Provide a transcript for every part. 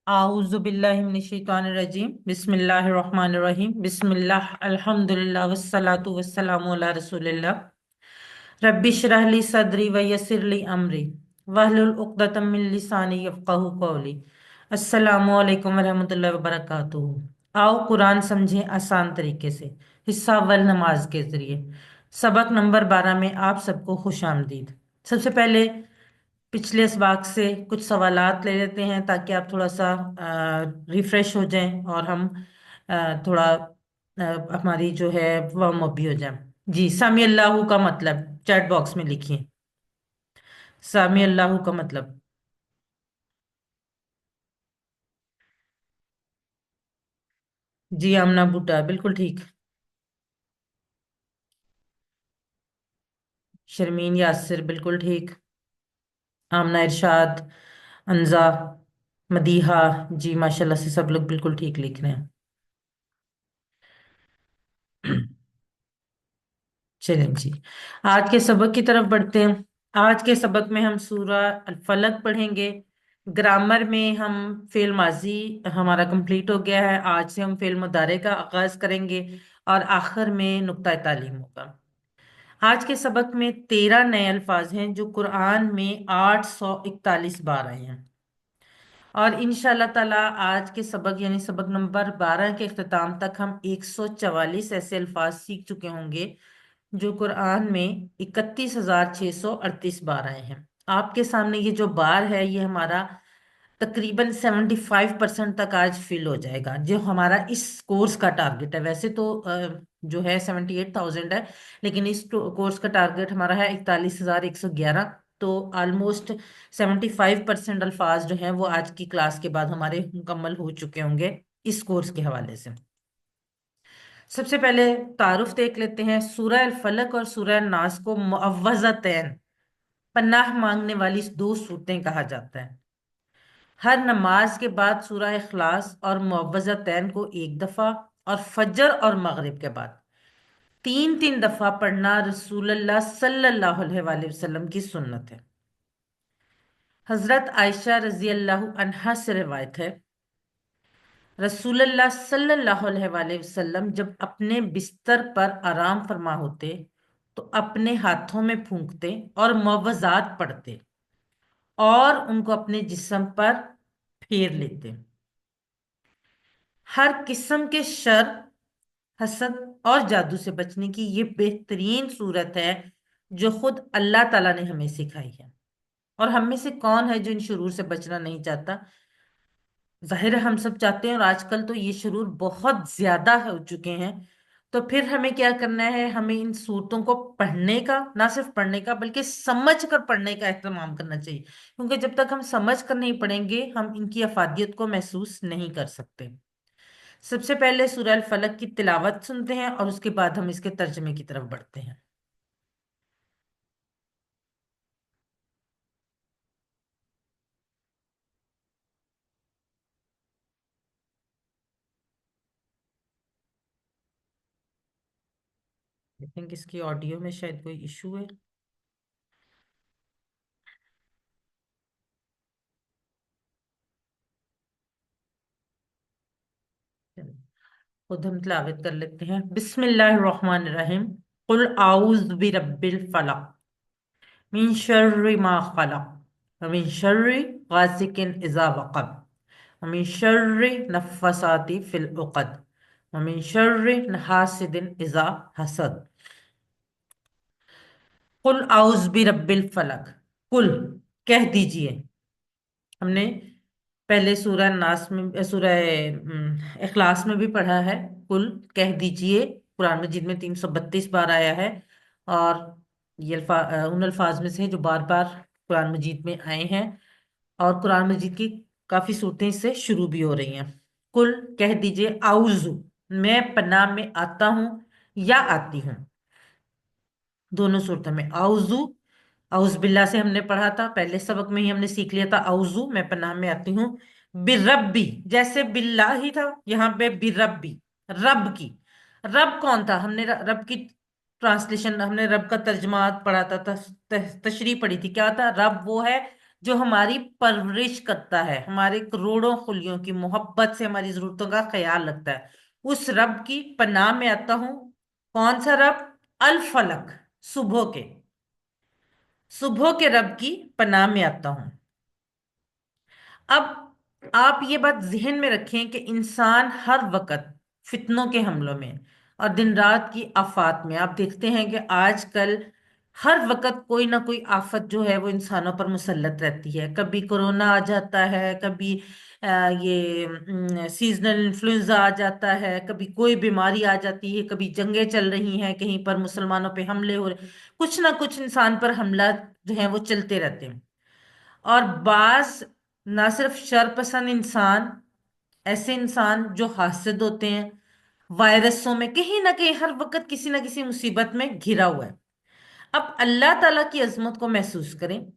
आऊज़ु बिल्लाहि मिनश शैतानिर रजीम बिस्मिल्लाहिर रहमानिर रहीम बिस्मिल्लाह अल्हम्दुलिल्लाह वस्सलातु वस्सलामु अला रसूलिल्लाह रब्बि इश्रह ली सदरी व यस्सिर ली अमरी वहलुल उक़दतम मिन लिसानी यफ़क़हू क़ौली। अस्सलामु अलैकुम वरहमतुल्लाहि वबरकातुहू। आओ कुरान समझें आसान तरीके से। हिस्सा अव्वल नमाज के जरिए। सबक नंबर 12 में आप सबको खुश आमदीद। सबसे पहले पिछले इसबाक से कुछ सवालात ले लेते हैं ताकि आप थोड़ा सा रिफ्रेश हो जाएं और हम थोड़ा हमारी जो है वार्म अप भी हो जाए। जी, सामी अल्लाहू का मतलब चैट बॉक्स में लिखिए। सामी अल्लाहू का मतलब। जी, आमना बूटा बिल्कुल ठीक। शर्मीन यासिर बिल्कुल ठीक। आमना इरशाद, अंजा, मदीहा। जी माशाल्लाह से सब लोग बिल्कुल ठीक लिख रहे हैं। चलें जी, आज के सबक की तरफ बढ़ते हैं। आज के सबक में हम सूरा अल फलक पढ़ेंगे। ग्रामर में हम फेल माजी हमारा कंप्लीट हो गया है। आज से हम फेल मुदारे का आगाज करेंगे और आखिर में नुक्ता तालीम होगा। आज के सबक में 13 नए अल्फाज हैं जो कुरान में 841 बार आए हैं। और इंशाल्लाह ताला आज के सबक यानी सबक नंबर 12 के अख्ताम तक हम 144 ऐसे अल्फाज सीख चुके होंगे जो कुरान में 31,638 बार आए हैं। आपके सामने ये जो बार है ये हमारा तकरीबन 75% तक आज फिल हो जाएगा, जो हमारा इस कोर्स का टारगेट है। वैसे तो जो है 78,000 है, लेकिन इस कोर्स का टारगेट हमारा है 41,111। तो ऑलमोस्ट 75% अल्फाज जो हैं वो आज की क्लास के बाद हमारे मुकम्मल हो चुके होंगे इस कोर्स के हवाले से। सबसे पहले तारुफ देख लेते हैं। सूरह अल फलक और सूरह नास को मुअव्वज़तैन, पनाह मांगने वाली दो सूरतें कहा जाता है। हर नमाज के बाद सूरह इखलास और मुअव्वज़तैन को एक दफा और फजर और मगरिब के बाद तीन तीन दफा पढ़ना रसूलुल्लाह सल्लल्लाहु अलैहि वसल्लम की सुन्नत है। हजरत आयशा रजी अल्लाह अन्हा से रिवायत है, रसूलुल्लाह सल्लल्लाहु अलैहि वसल्लम जब अपने बिस्तर पर आराम फरमा होते तो अपने हाथों में फूंकते और मुअव्वज़ात पढ़ते और उनको अपने जिस्म पर फेर लेते। हर किस्म के शर, हसद और जादू से बचने की ये बेहतरीन सूरत है जो खुद अल्लाह ताला ने हमें सिखाई है। और हम में से कौन है जो इन शुरूर से बचना नहीं चाहता? जाहिर है हम सब चाहते हैं, और आजकल तो ये शुरूर बहुत ज्यादा हो चुके हैं। तो फिर हमें क्या करना है? हमें इन सूरतों को पढ़ने का, ना सिर्फ पढ़ने का बल्कि समझ कर पढ़ने का एहतमाम करना चाहिए, क्योंकि जब तक हम समझ कर नहीं पढ़ेंगे हम इनकी अफादियत को महसूस नहीं कर सकते। सबसे पहले सूरह अल फलक की तिलावत सुनते हैं और उसके बाद हम इसके तर्जमे की तरफ बढ़ते हैं। आई थिंक इसकी ऑडियो में शायद कोई इशू है। खुद हम तिलावत कर लेते हैं। बिस्मिल्लाहिर रहमानिर रहीम। कुल आऊज़ बिरब्बिल फलक मिन शर्रि मा खलक व मिन शर्रि गासिकिन इज़ा वक़ब व मिन शर्रि नफ़्फ़ासाति फिल उक़द व मिन शर्रि हासिदिन इज़ा हसद। कुल आऊज़ बिरब्बिल फलक। कुल कह दीजिए। हमने पहले सूरह नास में, सूरह इखलास में भी पढ़ा है। कुल कह दीजिए कुरान मजीद में 332 बार आया है। और ये उन अल्फाज में से है जो बार बार कुरान मजीद में आए हैं। और कुरान मजीद की काफी सूरतें इससे शुरू भी हो रही हैं। कुल कह दीजिए आउज़ु, मैं पनाह में आता हूं या आती हूँ। दोनों सूरतों में आउज़ु, औज़ बिल्ला से हमने पढ़ा था, पहले सबक में ही हमने सीख लिया था औज़ु मैं पनाह में आती हूँ। बिरब्बी, जैसे बिल्ला ही था यहाँ पे बिरब्बी, रब की। रब कौन था? हमने रब की ट्रांसलेशन, हमने रब का तर्जमा पढ़ा था, तशरीह पढ़ी थी। क्या था? रब वो है जो हमारी परवरिश करता है, हमारे करोड़ों खुलियों की मोहब्बत से हमारी जरूरतों का ख्याल रखता है, उस रब की पनाह में आता हूं। कौन सा रब? अल फलक, सुबह के, सुबह के रब की पनाह में आता हूं। अब आप ये बात जहन में रखें कि इंसान हर वक्त फितनों के हमलों में और दिन रात की आफात में, आप देखते हैं कि आजकल हर वक्त कोई ना कोई आफत जो है वो इंसानों पर मुसल्लत रहती है। कभी कोरोना आ जाता है, कभी ये सीजनल इन्फ्लुएंजा आ जाता है, कभी कोई बीमारी आ जाती है, कभी जंगें चल रही हैं, कहीं पर मुसलमानों पे हमले हो रहे, कुछ ना कुछ इंसान पर हमला जो है वो चलते रहते हैं। और बास ना सिर्फ शर पसंद इंसान, ऐसे इंसान जो हासिद होते हैं, वायरसों में कहीं ना कहीं हर वक्त किसी ना किसी मुसीबत में घिरा हुआ है। अब अल्लाह ताला की अजमत को महसूस करें,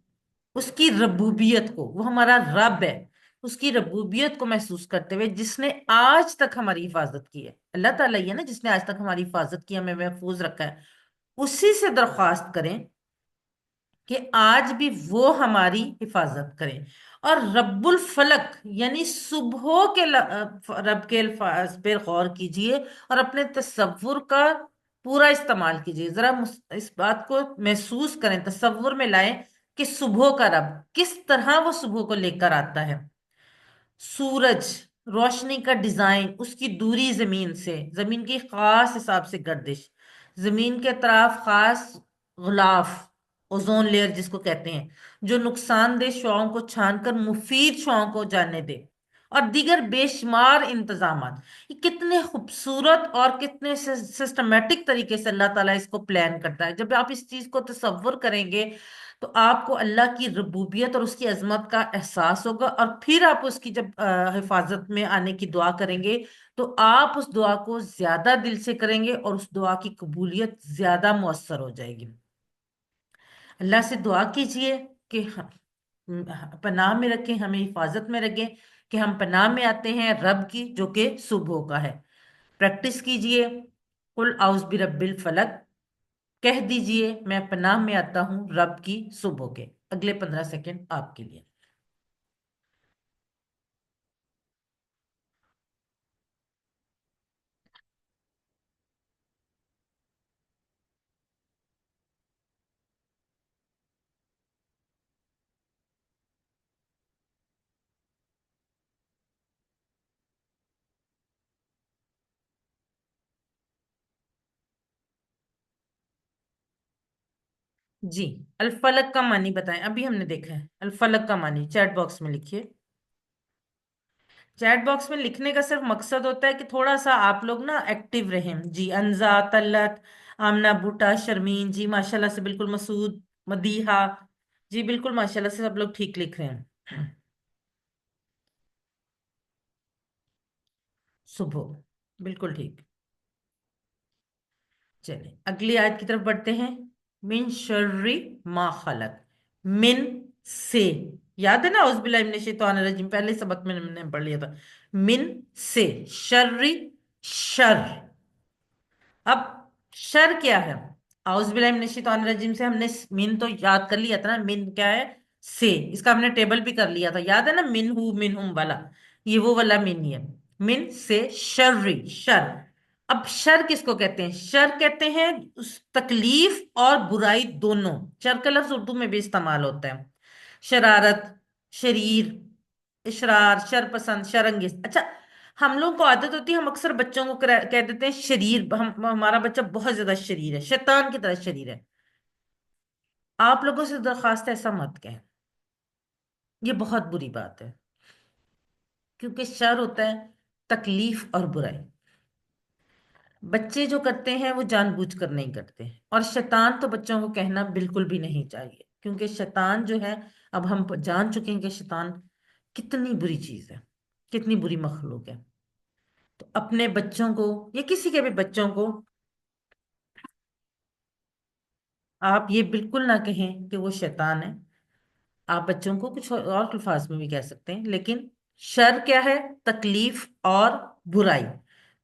उसकी रबूबियत को, वो हमारा रब है, उसकी रबूबियत को महसूस करते हुए जिसने आज तक हमारी हिफाजत की है, अल्लाह ताला ही है ना जिसने आज तक हमारी हिफाजत की, हमें महफूज रखा है, उसी से दरख्वास्त करें कि आज भी वो हमारी हिफाजत करें। और रब्बुल फलक यानी सुबह के रब के अल्फाज पे गौर कीजिए और अपने तसव्वुर का पूरा इस्तेमाल कीजिए। जरा इस बात को महसूस करें, तसव्वुर में लाएं कि सुबह का रब किस तरह वो सुबह को लेकर आता है। सूरज, रोशनी का डिजाइन, उसकी दूरी जमीन से, जमीन की खास हिसाब से गर्दिश, जमीन के तरफ खास गुलाफ, ओजोन लेयर जिसको कहते हैं, जो नुकसानदेह शुआओं को छानकर मुफीद शुआओं को जाने दे, और दीगर बेशुमार इंतजामात। ये कितने खूबसूरत और कितने सिस्टमेटिक तरीके से अल्लाह ताला इसको प्लान करता है। जब आप इस चीज को तसव्वुर करेंगे तो आपको अल्लाह की रबूबियत और उसकी अजमत का एहसास होगा, और फिर आप उसकी जब हिफाजत में आने की दुआ करेंगे तो आप उस दुआ को ज्यादा दिल से करेंगे और उस दुआ की कबूलियत ज्यादा मुअस्सर हो जाएगी। अल्लाह से दुआ कीजिए कि पनाह में रखें, हमें हिफाजत में रखें, कि हम पनाह में आते हैं रब की जो कि सुबह का है। प्रैक्टिस कीजिए, कुल औज़ बिरब्बिल फलक, कह दीजिए मैं पनाह में आता हूं रब की सुबह के। अगले 15 सेकंड आपके लिए। जी, अल फलक का मानी बताएं, अभी हमने देखा है अल फलक का मानी, चैट बॉक्स में लिखिए। चैट बॉक्स में लिखने का सिर्फ मकसद होता है कि थोड़ा सा आप लोग ना एक्टिव रहें। जी, अनजा, तल्लत, आमना, बूटा, शर्मीन, जी माशाल्लाह से बिल्कुल, मसूद, मदीहा, जी बिल्कुल माशाल्लाह से सब लोग ठीक लिख रहे हैं। सुबह, बिल्कुल ठीक। चलिए अगली आयत की तरफ बढ़ते हैं। मिन शर्री मा खलक, मिन से, याद है ना औज़ुबिल्लाहि मिनश शैतानिर रजीम, पहले सबक में हमने पढ़ लिया था। मिन से, शर्री, शर। अब शर क्या है? औज़ बिल्लाहि मिनश शैतानिर रजीम से हमने मिन तो याद कर लिया था ना, मिन क्या है? से, इसका हमने टेबल भी कर लिया था, याद है ना, मिन हु मिन हुम वाला, ये वो वाला मिन ही है। मिन से शर्री, शर। अब शर किसको कहते हैं? शर कहते हैं उस तकलीफ और बुराई दोनों। शर का लफ्ज उर्दू में भी इस्तेमाल होता है। शरारत, शरीर, इशरार, शर पसंद, शरंगेज। अच्छा, हम लोग को आदत होती है, हम अक्सर बच्चों को कह देते हैं शरीर, हमारा बच्चा बहुत ज्यादा शरीर है, शैतान की तरह शरीर है। आप लोगों से दरखास्त है ऐसा मत कहें, ये बहुत बुरी बात है। क्योंकि शर होता है तकलीफ और बुराई। बच्चे जो करते हैं वो जानबूझकर नहीं करते हैं, और शैतान तो बच्चों को कहना बिल्कुल भी नहीं चाहिए, क्योंकि शैतान जो है, अब हम जान चुके हैं कि शैतान कितनी बुरी चीज है, कितनी बुरी मखलूक है। तो अपने बच्चों को या किसी के भी बच्चों को आप ये बिल्कुल ना कहें कि वो शैतान है। आप बच्चों को कुछ और अल्फाज में भी कह सकते हैं, लेकिन शर क्या है? तकलीफ और बुराई।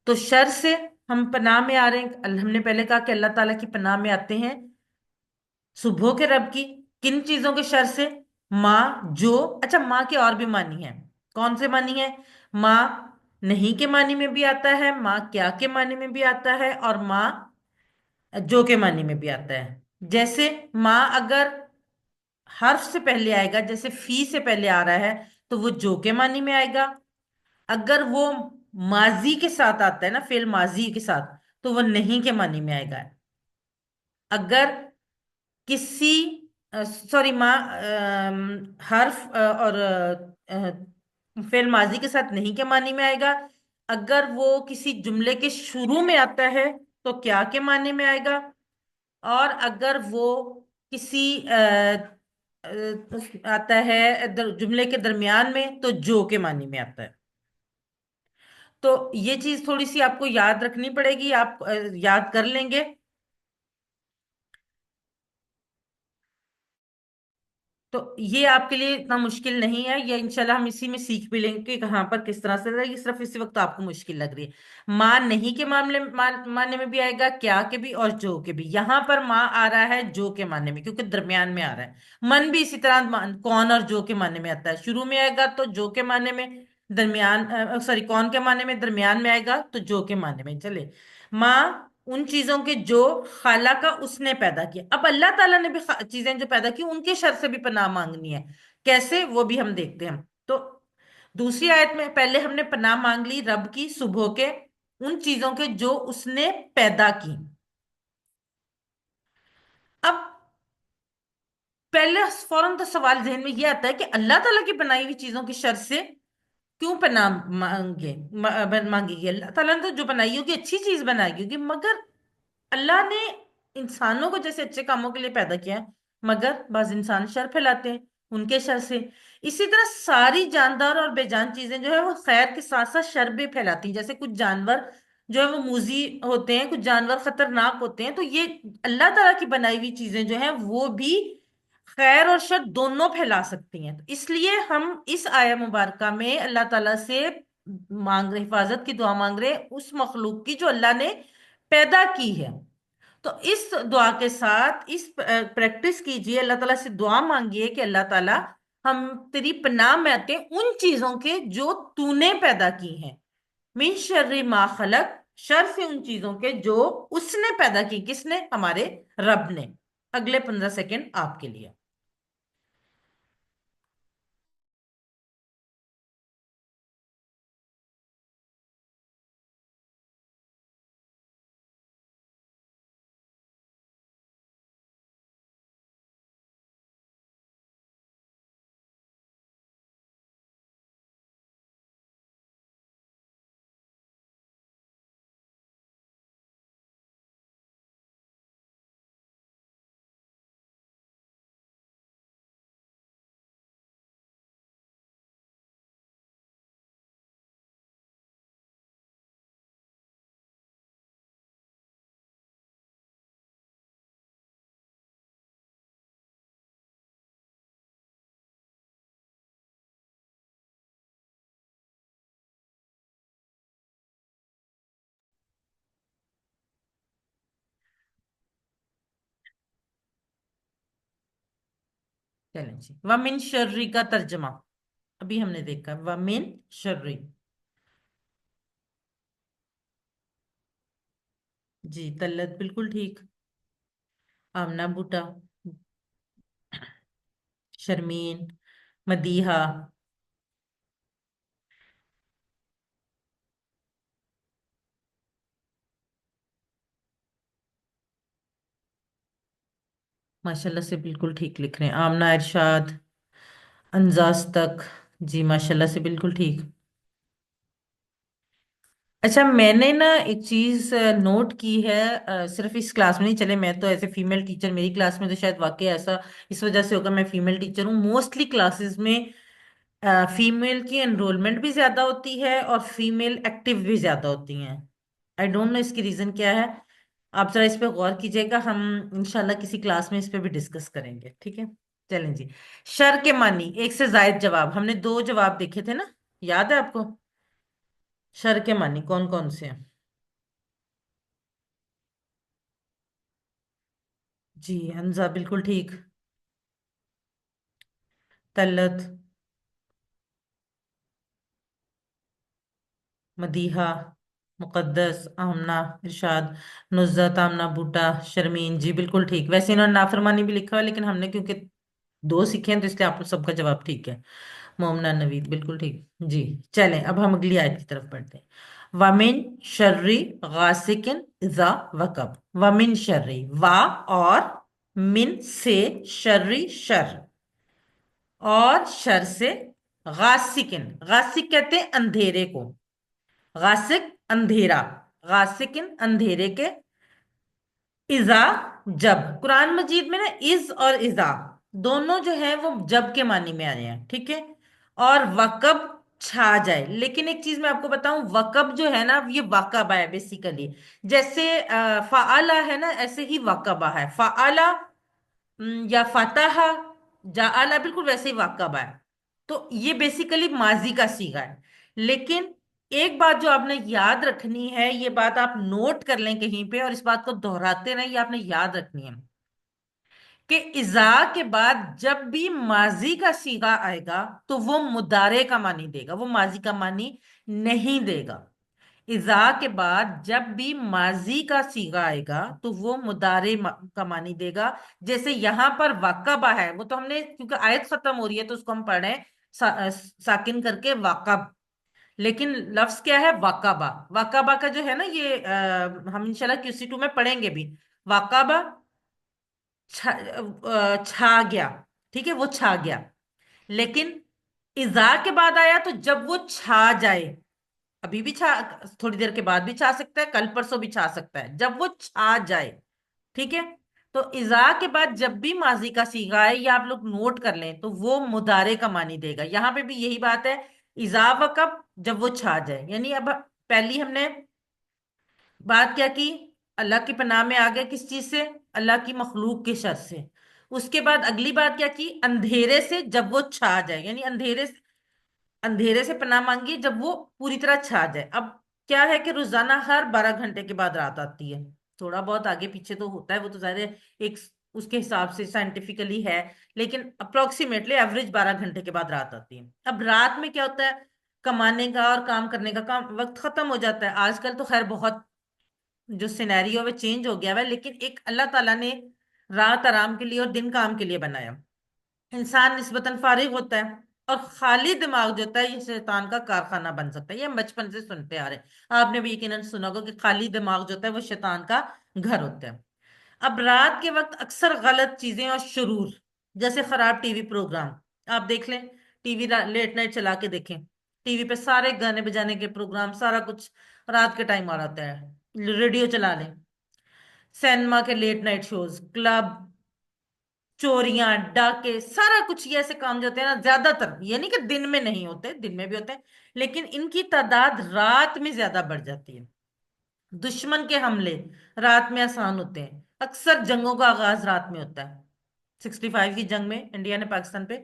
तो शर से हम पनाह में आ रहे हैं। हमने पहले कहा कि अल्लाह ताला की पनाह में आते हैं सुबह के रब की, किन चीजों के शर से? माँ जो, अच्छा माँ के और भी मानी है। कौन से मानी है? माँ नहीं के मानी में भी आता है, माँ क्या के मानी में भी आता है, और माँ जो के मानी में भी आता है। जैसे माँ अगर हर्फ से पहले आएगा, जैसे फी से पहले आ रहा है, तो वो जो के मानी में आएगा। अगर वो माजी के साथ आता है ना, फेल माजी के साथ, तो वो नहीं के मानी में आएगा। अगर किसी, सॉरी माँ हर्फ और फेल माजी के साथ नहीं के मानी में आएगा। अगर वो किसी जुमले के शुरू में आता है तो क्या के मानी में आएगा। और अगर वो किसी आता है जुमले के दरमियान में, तो जो के मानी में आता है। तो ये चीज थोड़ी सी आपको याद रखनी पड़ेगी, आप याद कर लेंगे। तो ये आपके लिए इतना मुश्किल नहीं है, ये इंशाल्लाह हम इसी में सीख भी लेंगे कि कहाँ पर किस तरह से रहेगी। सिर्फ इसी वक्त आपको मुश्किल लग रही है। माँ नहीं के मामले में, मानने में भी आएगा, क्या के भी और जो के भी। यहाँ पर माँ आ रहा है जो के मानने में, क्योंकि दरमियान में आ रहा है। मन भी इसी तरह कौन और जो के मानने में आता है। शुरू में आएगा तो जो के मानने में, दरमियान सॉरी कौन के मानने में, दरमियान में आएगा तो जो के मानने में। चले, माँ उन चीजों के जो खाला का उसने पैदा किया। अब अल्लाह ताला ने भी चीजें जो पैदा की, उनके शर से भी पनाह मांगनी है। कैसे, वो भी हम देखते हैं। तो दूसरी आयत में पहले हमने पनाह मांग ली रब की सुबह के, उन चीजों के जो उसने पैदा की। अब पहले फौरन तो सवाल जहन में ये आता है कि अल्लाह ताला की बनाई हुई चीजों की शर से क्यों पनाह मांगेगी? अल्लाह ताला ने तो जो बनाई होगी अच्छी चीज बनाई होगी। मगर अल्लाह ने इंसानों को जैसे अच्छे कामों के लिए पैदा किया है, मगर बाज इंसान शर फैलाते हैं उनके शर से। इसी तरह सारी जानदार और बेजान चीजें जो है वो खैर के साथ साथ शर भी फैलाती हैं। जैसे कुछ जानवर जो है वो मूजी होते हैं, कुछ जानवर खतरनाक होते हैं। तो ये अल्लाह ताला की बनाई हुई चीजें जो हैं वो भी खैर और शर दोनों फैला सकती हैं। तो इसलिए हम इस आया मुबारका में अल्लाह ताला से मांग रहे, हिफाजत की दुआ मांग रहे उस मखलूक की जो अल्लाह ने पैदा की है। तो इस दुआ के साथ इस प्रैक्टिस कीजिए, अल्लाह ताला से दुआ मांगिए कि अल्लाह ताला हम तेरी पनाह में आते हैं उन चीजों के जो तूने पैदा की हैं। मिन शर्रि मा खलक, शर से उन चीजों के जो उसने पैदा की। किसने? हमारे रब ने। अगले 15 सेकंड आपके लिए। चलें जी, वमिन शर्री का तर्जमा अभी हमने देखा। वमिन शर्री, जी तल्लत बिल्कुल ठीक। आमना बूटा, शर्मीन, मदीहा। माशाल्लाह से बिल्कुल ठीक लिख रहे हैं। आमना, इरशाद, अंजाज तक, जी माशाल्लाह से बिल्कुल ठीक। अच्छा, मैंने ना एक चीज नोट की है, सिर्फ इस क्लास में नहीं, चले मैं तो ऐसे फीमेल टीचर, मेरी क्लास में तो शायद वाकई ऐसा इस वजह से होगा, मैं फीमेल टीचर हूँ। मोस्टली क्लासेस में फीमेल की एनरोलमेंट भी ज्यादा होती है और फीमेल एक्टिव भी ज्यादा होती हैं। आई डोंट नो इसकी रीजन क्या है। आप जरा इस पे गौर कीजिएगा, हम इंशाल्लाह किसी क्लास में इस पे भी डिस्कस करेंगे, ठीक है? चलें जी। शर के मानी, एक से जायद जवाब, हमने दो जवाब देखे थे ना, याद है आपको? शर के मानी कौन कौन से हैं? जी, हमजा बिल्कुल ठीक। तलत, मदीहा, मुकद्दस, आमना, इरशाद, नुज़्ज़त, आमना, बूटा, शर्मीन। जी बिल्कुल ठीक। वैसे इन्होंने नाफरमानी भी लिखा हुआ है, लेकिन हमने क्योंकि दो सीखे हैं तो इसलिए आप सबका जवाब ठीक है। मोमना, नवीद, बिल्कुल ठीक जी। चलें अब हम अगली आयत की तरफ बढ़ते हैं। वमिन शर्री गासिकिन इजा वकब। वमिन शर्री, वा और मिन से, शर्री शर, और शर से, गासिकिन, गासिक कहते हैं अंधेरे को, गासिक अंधेरा, गासिकिन अंधेरे के, इजा जब। कुरान मजीद में ना इज और इजा दोनों जो है वो जब के मानी में आए हैं, ठीक है। और वकब छा जाए। लेकिन एक चीज मैं आपको बताऊं, वकब जो है ना ये वाकबा है बेसिकली। जैसे फाअला है ना, ऐसे ही वाकबा है। फाअला या फतहा, जाअला, बिल्कुल वैसे ही वाकबा है। तो ये बेसिकली माजी का सीगा है। लेकिन एक बात जो आपने याद रखनी है, ये बात आप नोट कर लें कहीं पे और इस बात को दोहराते रहें, ये आपने याद रखनी है कि इजा के बाद जब भी माजी का सीगा आएगा तो वो मुदारे का मानी देगा, वो माजी का मानी नहीं देगा। इजा के बाद जब भी माजी का सीगा आएगा तो वो का मानी देगा। जैसे यहां पर वाकबा है, वो तो हमने क्योंकि आयत खत्म हो रही है तो उसको हम पढ़ रहे हैं साकिन करके वाकब। लेकिन लफ्ज क्या है? वाकबा। वाकबा का जो है ना ये हम इंशाल्लाह QC2 में पढ़ेंगे भी। वाकबा छा गया, ठीक है, वो छा गया। लेकिन इजा के बाद आया तो जब वो छा जाए, अभी भी छा, थोड़ी देर के बाद भी छा सकता है, कल परसों भी छा सकता है, जब वो छा जाए, ठीक है। तो इजा के बाद जब भी माजी का सीगा है, ये आप लोग नोट कर लें, तो वो मुदारे का मानी देगा। यहां पे भी यही बात है, इजा व कब, जब वो छा जाए। यानी अब पहली हमने बात क्या की? अल्लाह की पनाह में आ गए किस चीज से? अल्लाह की मखलूक के शर से। उसके बाद अगली बात क्या की? अंधेरे से जब वो छा जाए, यानी अंधेरे से पनाह मांगी जब वो पूरी तरह छा जाए। अब क्या है कि रोजाना हर 12 घंटे के बाद रात आती है। थोड़ा बहुत आगे पीछे तो होता है, वो तो जाहिर है एक उसके हिसाब से साइंटिफिकली है, लेकिन अप्रोक्सीमेटली एवरेज 12 घंटे के बाद रात आती है। अब रात में क्या होता है? कमाने का और काम करने का काम वक्त खत्म हो जाता है। आजकल तो खैर बहुत जो सिनेरियो है चेंज हो गया है, लेकिन एक अल्लाह ताला ने रात आराम के लिए और दिन काम के लिए बनाया। इंसान निस्बतन फारिग होता है और खाली दिमाग जो होता है ये शैतान का कारखाना बन सकता है। ये हम बचपन से सुनते आ रहे हैं, आपने भी यकीनन सुना होगा कि खाली दिमाग जो होता है वो शैतान का घर होता है। अब रात के वक्त अक्सर गलत चीजें और शुरूर, जैसे खराब टीवी प्रोग्राम आप देख लें। टीवी लेट नाइट चला के देखें, टीवी पे सारे गाने बजाने के प्रोग्राम, सारा कुछ रात के टाइम आ रहा है। रेडियो चला लें, सिनेमा के लेट नाइट शोज, क्लब, चोरियां, डाके, सारा कुछ ये ऐसे काम जो होते हैं ना, ज्यादातर, ये नहीं कि दिन में नहीं होते, दिन में भी होते हैं, लेकिन इनकी तादाद रात में ज्यादा बढ़ जाती है। दुश्मन के हमले रात में आसान होते हैं। अक्सर जंगों का आगाज रात में होता है। 65 की जंग में इंडिया ने पाकिस्तान पे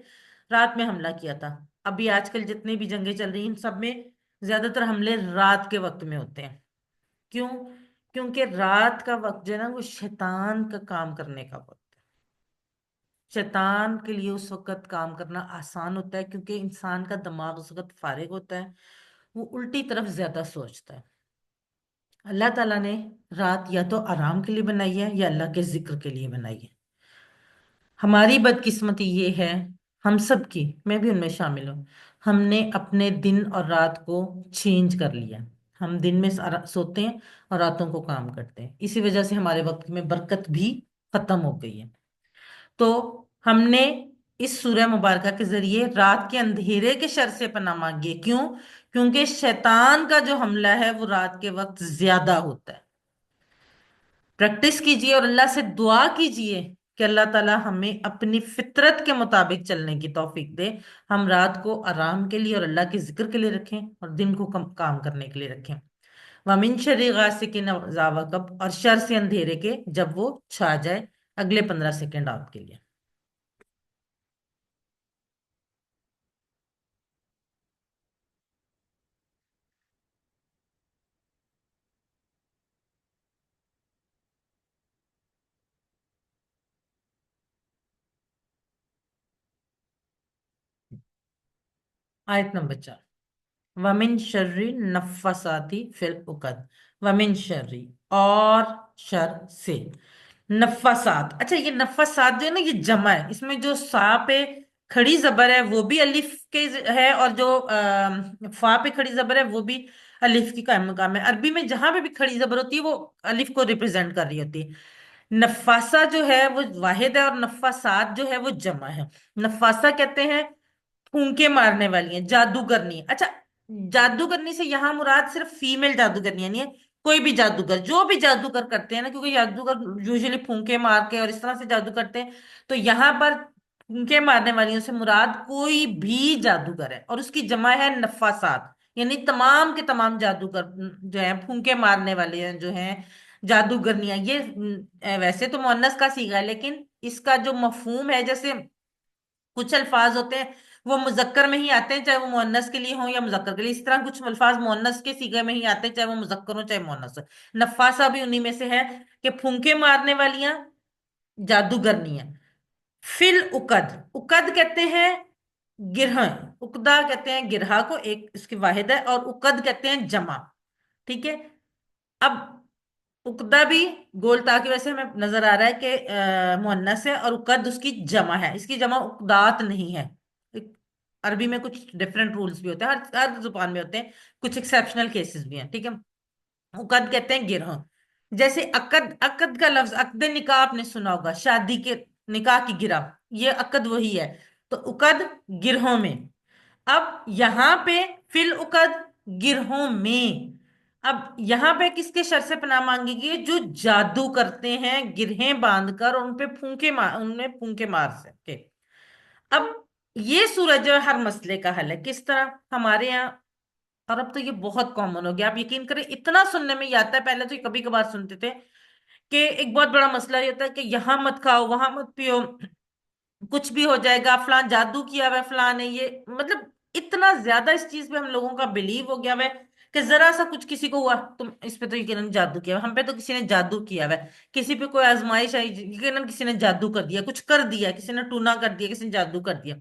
रात में हमला किया था। अभी आजकल जितनी भी जंगें चल रही हैं इन सब में ज्यादातर हमले रात के वक्त में होते हैं। क्यों? क्योंकि रात का वक्त जो है ना वो शैतान का काम करने का वक्त है। शैतान के लिए उस वक्त काम करना आसान होता है, क्योंकि इंसान का दिमाग उस वक्त फारिग होता है, वो उल्टी तरफ ज्यादा सोचता है। अल्लाह ताला ने रात या तो आराम के लिए बनाई है या अल्लाह के जिक्र के लिए बनाई है। हमारी बदकिस्मती ये है, हम सब की, मैं भी उनमें शामिल हूँ, हमने अपने दिन और रात को चेंज कर लिया। हम दिन में सोते हैं और रातों को काम करते हैं। इसी वजह से हमारे वक्त में बरकत भी खत्म हो गई है। तो हमने इस सूरह मुबारका के जरिए रात के अंधेरे के शर से पनाह मांगी है। क्यों? क्योंकि शैतान का जो हमला है वो रात के वक्त ज्यादा होता है। प्रैक्टिस कीजिए और अल्लाह से दुआ कीजिए कि अल्लाह ताला हमें अपनी फितरत के मुताबिक चलने की तौफीक दे। हम रात को आराम के लिए और अल्लाह के जिक्र के लिए रखें और दिन को काम करने के लिए रखें। वमिन शर्रि गासिकिन इज़ा वक़ब, और शर से अंधेरे के जब वो छा जाए। अगले 15 सेकंड आपके लिए। आयत नंबर 4। वमिन शर्री नफसाती फिल उकद। वमिन शर्री, और शर से। नफसात, अच्छा ये नफसात जो है ना ये जमा है, इसमें जो सा पे खड़ी जबर है वो भी अलिफ के है, और जो फा पे खड़ी जबर है वो भी अलिफ की कायम मकाम है। अरबी में जहां पे भी खड़ी जबर होती है वो अलिफ को रिप्रेजेंट कर रही होती है। नफासा जो है वो वाहिद है, और नफासात जो है वो जमा है। नफासा कहते हैं फूंके मारने वाली है, जादूगरनी है। अच्छा, जादूगरनी से यहाँ मुराद सिर्फ फीमेल जादूगरनी नहीं है, कोई भी जादूगर, जो भी जादूगर करते हैं ना, क्योंकि जादूगर यूजुअली फूंके मार के और इस तरह से जादू करते हैं, तो यहाँ पर फूंके मारने वालियों से मुराद कोई भी जादूगर है, और उसकी जमा है नफासात, यानी तमाम के तमाम जादूगर जो है फूंके मारने वाले हैं, जो हैं जादूगरनियां। ये वैसे तो मुअन्नस का सीगा है, लेकिन इसका जो मफहूम है, जैसे कुछ अल्फाज होते हैं वो मुजक्कर में ही आते हैं, चाहे वो मुअन्नस के लिए हो या मुजक्कर के लिए, इस तरह कुछ अल्फाज मुअन्नस के सीगे में ही आते हैं, चाहे वो मुजक्कर हो चाहे मुअन्नस हो। नफासा भी उन्हीं में से है, कि फूंके मारने वालियां, जादूगरनियां। फिल उकद, उकद कहते हैं गिरह, उकदा कहते हैं गिरहा को, एक इसकी वाहिद है, और उकद कहते हैं जमा। ठीक है। अब उकदा भी गोल ता की वजह से हमें नजर आ रहा है कि मुअन्नस है, और उकद उसकी जमा है, इसकी जमा उकदात नहीं है। अरबी में कुछ डिफरेंट रूल्स भी होते हैं, हर हर जुबान में होते हैं, कुछ एक्सेप्शनल केसेस भी हैं। ठीक है। उकद कहते हैं गिरह। जैसे अकद, अकद का लफ्ज, अकद निकाह आपने सुना होगा, शादी के निकाह की गिरह, ये अकद वही है। तो उकद गिरहों में। अब यहां पे फिल उकद गिरहों में। अब यहां पे किसके शर से पनाह मांगेगी? जो जादू करते हैं गिरहें बांधकर, और उनपे फूंके मार, उनमें फूंके मार सके। अब ये सूरज जो है हर मसले का हल है। किस तरह? हमारे यहाँ, और अब तो ये बहुत कॉमन हो गया, आप यकीन करें इतना सुनने में ही आता है, पहले तो ये कभी कभार सुनते थे कि एक बहुत बड़ा मसला ये होता है कि यहाँ मत खाओ, वहां मत पियो, कुछ भी हो जाएगा, फलां जादू किया हुआ है फलां ने, ये मतलब इतना ज्यादा इस चीज पे हम लोगों का बिलीव हो गया हुआ है कि जरा सा कुछ किसी को हुआ, तुम इस पे तो यकीनन जादू किया हुआ है, हम पे तो किसी ने जादू किया हुआ है, किसी पे कोई आजमाइश आई यकीनन किसी ने जादू कर दिया, कुछ कर दिया, किसी ने टूना कर दिया, किसी ने जादू कर दिया।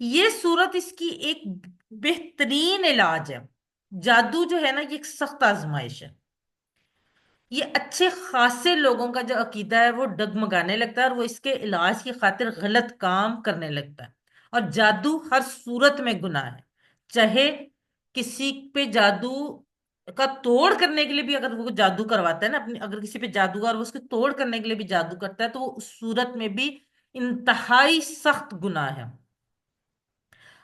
ये सूरत इसकी एक बेहतरीन इलाज है। जादू जो है ना ये एक सख्त आजमाइश है। ये अच्छे खासे लोगों का जो अकीदा है वो डगमगाने लगता है, और वो इसके इलाज की खातिर गलत काम करने लगता है। और जादू हर सूरत में गुनाह है। चाहे किसी पे जादू का तोड़ करने के लिए भी अगर वो जादू करवाता है ना अपनी, अगर किसी पे जादूगर वो उसके तोड़ करने के लिए भी जादू करता है, तो वो उस सूरत में भी इंतहाई सख्त गुनाह है।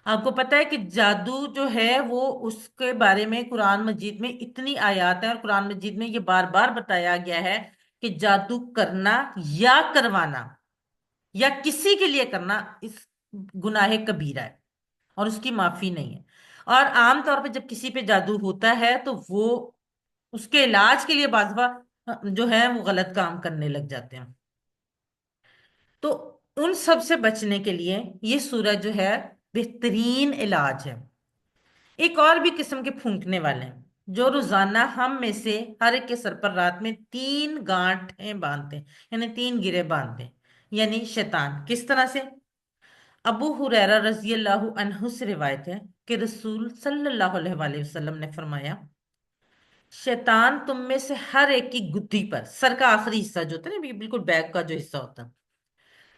आपको पता है कि जादू जो है वो, उसके बारे में कुरान मजीद में इतनी आयत है, और कुरान मजीद में ये बार बार बताया गया है कि जादू करना या करवाना या किसी के लिए करना इस गुनाह कबीरा है, और उसकी माफी नहीं है। और आम तौर पे जब किसी पे जादू होता है तो वो उसके इलाज के लिए बाजवा जो है वो गलत काम करने लग जाते हैं। तो उन सब से बचने के लिए ये सूरज जो है बेहतरीन इलाज है। एक और भी किस्म के फूंकने वाले हैं जो रोजाना हम में से हर एक के सर पर रात में 3 गांठें बांधते हैं, यानी 3 गिरे बांधते हैं, यानी शैतान। किस तरह से? अबू हुरैरा रजी अल्लाह अन्हु से रिवायत है कि रसूल सल्लल्लाहु अलैहि वसल्लम ने फरमाया, शैतान तुम में से हर एक की गुद्दी पर, सर का आखिरी हिस्सा जो होता है ना, बिल्कुल बैक का जो हिस्सा होता है,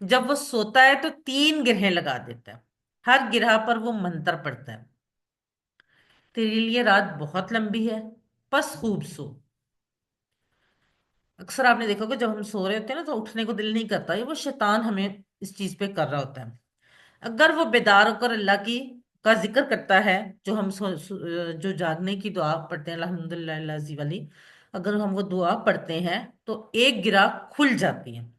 जब वो सोता है तो 3 गिरहें लगा देता है। हर गिरह पर वो मंत्र पढ़ता है, तेरे लिए रात बहुत लंबी है, बस खूब सो। अक्सर आपने देखा होगा जब हम सो रहे होते हैं ना तो उठने को दिल नहीं करता, ये वो शैतान हमें इस चीज पे कर रहा होता है। अगर वो बेदार होकर अल्लाह की का जिक्र करता है, जो हम जो जागने की दुआ पढ़ते हैं अल्हम्दुलिल्लाह लाजी वाली, अगर हम वो दुआ पढ़ते हैं तो एक गिरा खुल जाती है।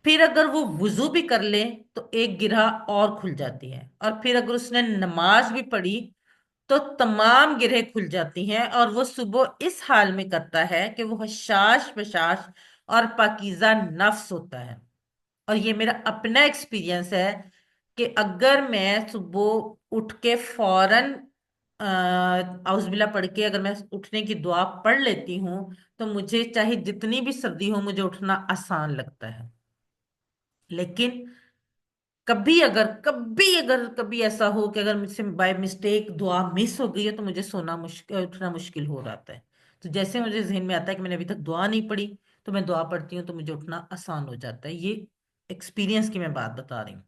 फिर अगर वो वुजू भी कर ले तो एक गिरह और खुल जाती है। और फिर अगर उसने नमाज भी पढ़ी तो तमाम गिरहें खुल जाती हैं, और वो सुबह इस हाल में करता है कि वो हशाश बशाश और पाकीज़ा नफ्स होता है। और ये मेरा अपना एक्सपीरियंस है कि अगर मैं सुबह उठ के फौरन औज़बिल्ला पढ़ के अगर मैं उठने की दुआ पढ़ लेती हूँ, तो मुझे चाहे जितनी भी सर्दी हो मुझे उठना आसान लगता है। लेकिन کبھی اگر کبھی ایسا ہو کہ اگر مجھ سے بائی مسٹیک دعا مس ہو گئی ہے تو مجھے سونا مشکل، اٹھنا مشکل ہو رہا ہے۔ تو جیسے مجھے ذہن میں آتا ہے کہ میں نے ابھی تک دعا نہیں پڑھی، تو میں دعا پڑھتی ہوں تو مجھے اٹھنا آسان ہو جاتا ہے۔ یہ ایکسپیرینس کی میں بات بتا رہی ہوں۔